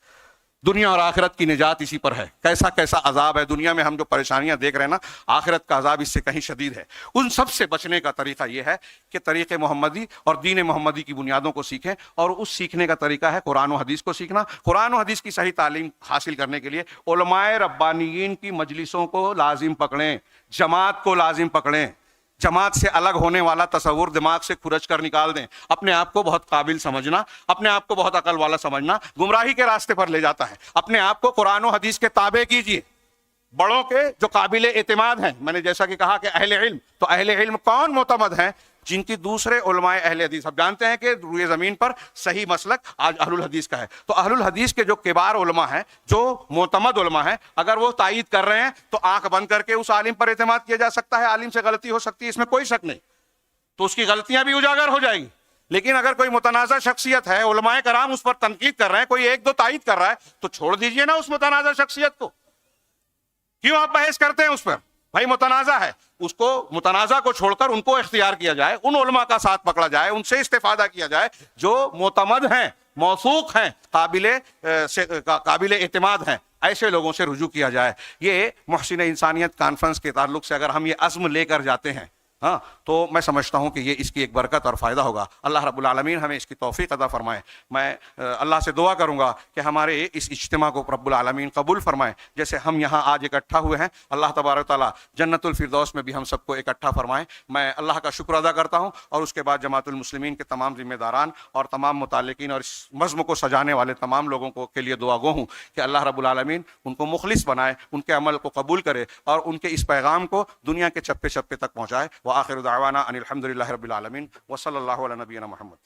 دنیا اور آخرت کی نجات اسی پر ہے. کیسا کیسا عذاب ہے دنیا میں، ہم جو پریشانیاں دیکھ رہے ہیں نا، آخرت کا عذاب اس سے کہیں شدید ہے. ان سب سے بچنے کا طریقہ یہ ہے کہ طریق محمدی اور دین محمدی کی بنیادوں کو سیکھیں، اور اس سیکھنے کا طریقہ ہے قرآن و حدیث کو سیکھنا. قرآن و حدیث کی صحیح تعلیم حاصل کرنے کے لیے علماء ربانیین کی مجلسوں کو لازم پکڑیں، جماعت کو لازم پکڑیں. جماعت سے الگ ہونے والا تصور دماغ سے کھرچ کر نکال دیں. اپنے آپ کو بہت قابل سمجھنا، اپنے آپ کو بہت عقل والا سمجھنا گمراہی کے راستے پر لے جاتا ہے. اپنے آپ کو قرآن و حدیث کے تابع کیجیے. بڑوں کے جو قابل اعتماد ہیں، میں نے جیسا کہ کہا کہ اہل علم، تو اہل علم کون معتمد ہیں؟ جن کی دوسرے علماء اہل حدیث، اب جانتے ہیں کہ روئے زمین پر صحیح مسلک آج اہل الحدیث کا ہے. تو اہل الحدیث کے جو کبار علماء ہیں، جو معتمد علماء ہیں، اگر وہ تائید کر رہے ہیں تو آنکھ بند کر کے اس عالم پر اعتماد کیا جا سکتا ہے. عالم سے غلطی ہو سکتی ہے، اس میں کوئی شک نہیں، تو اس کی غلطیاں بھی اجاگر ہو جائیں گی. لیکن اگر کوئی متنازع شخصیت ہے، علماء کرام اس پر تنقید کر رہے ہیں، کوئی ایک دو تائید کر رہا ہے، تو چھوڑ دیجئے نا اس متنازع شخصیت کو. کیوں آپ بحث کرتے ہیں اس پر؟ بھائی متنازع ہے، اس کو متنازع کو چھوڑ کر ان کو اختیار کیا جائے، ان علماء کا ساتھ پکڑا جائے، ان سے استفادہ کیا جائے جو معتمد ہیں، موثوق ہیں، قابل اعتماد ہیں. ایسے لوگوں سے رجوع کیا جائے. یہ محسن انسانیت کانفرنس کے تعلق سے اگر ہم یہ عزم لے کر جاتے ہیں تو میں سمجھتا ہوں کہ یہ اس کی ایک برکت اور فائدہ ہوگا. اللہ رب العالمین ہمیں اس کی توفیق عطا فرمائے. میں اللہ سے دعا کروں گا کہ ہمارے اس اجتماع کو رب العالمین قبول فرمائے. جیسے ہم یہاں آج اکٹھا ہوئے ہیں، اللہ تبارک و تعالیٰ جنت الفردوس میں بھی ہم سب کو اکٹھا فرمائے. میں اللہ کا شکر ادا کرتا ہوں، اور اس کے بعد جماعت المسلمین کے تمام ذمہ داران اور تمام متعلقین اور اس مضمون کو سجانے والے تمام لوگوں کو کے لیے دعا گو ہوں کہ اللہ رب العالمین ان کو مخلص بنائے، ان کے عمل کو قبول کرے، اور ان کے اس پیغام کو دنیا کے چپے چپے تک پہنچائے. وآخر دعوانا ان الحمد للہ رب العالمین وصلی اللہ علی نبینا محمد.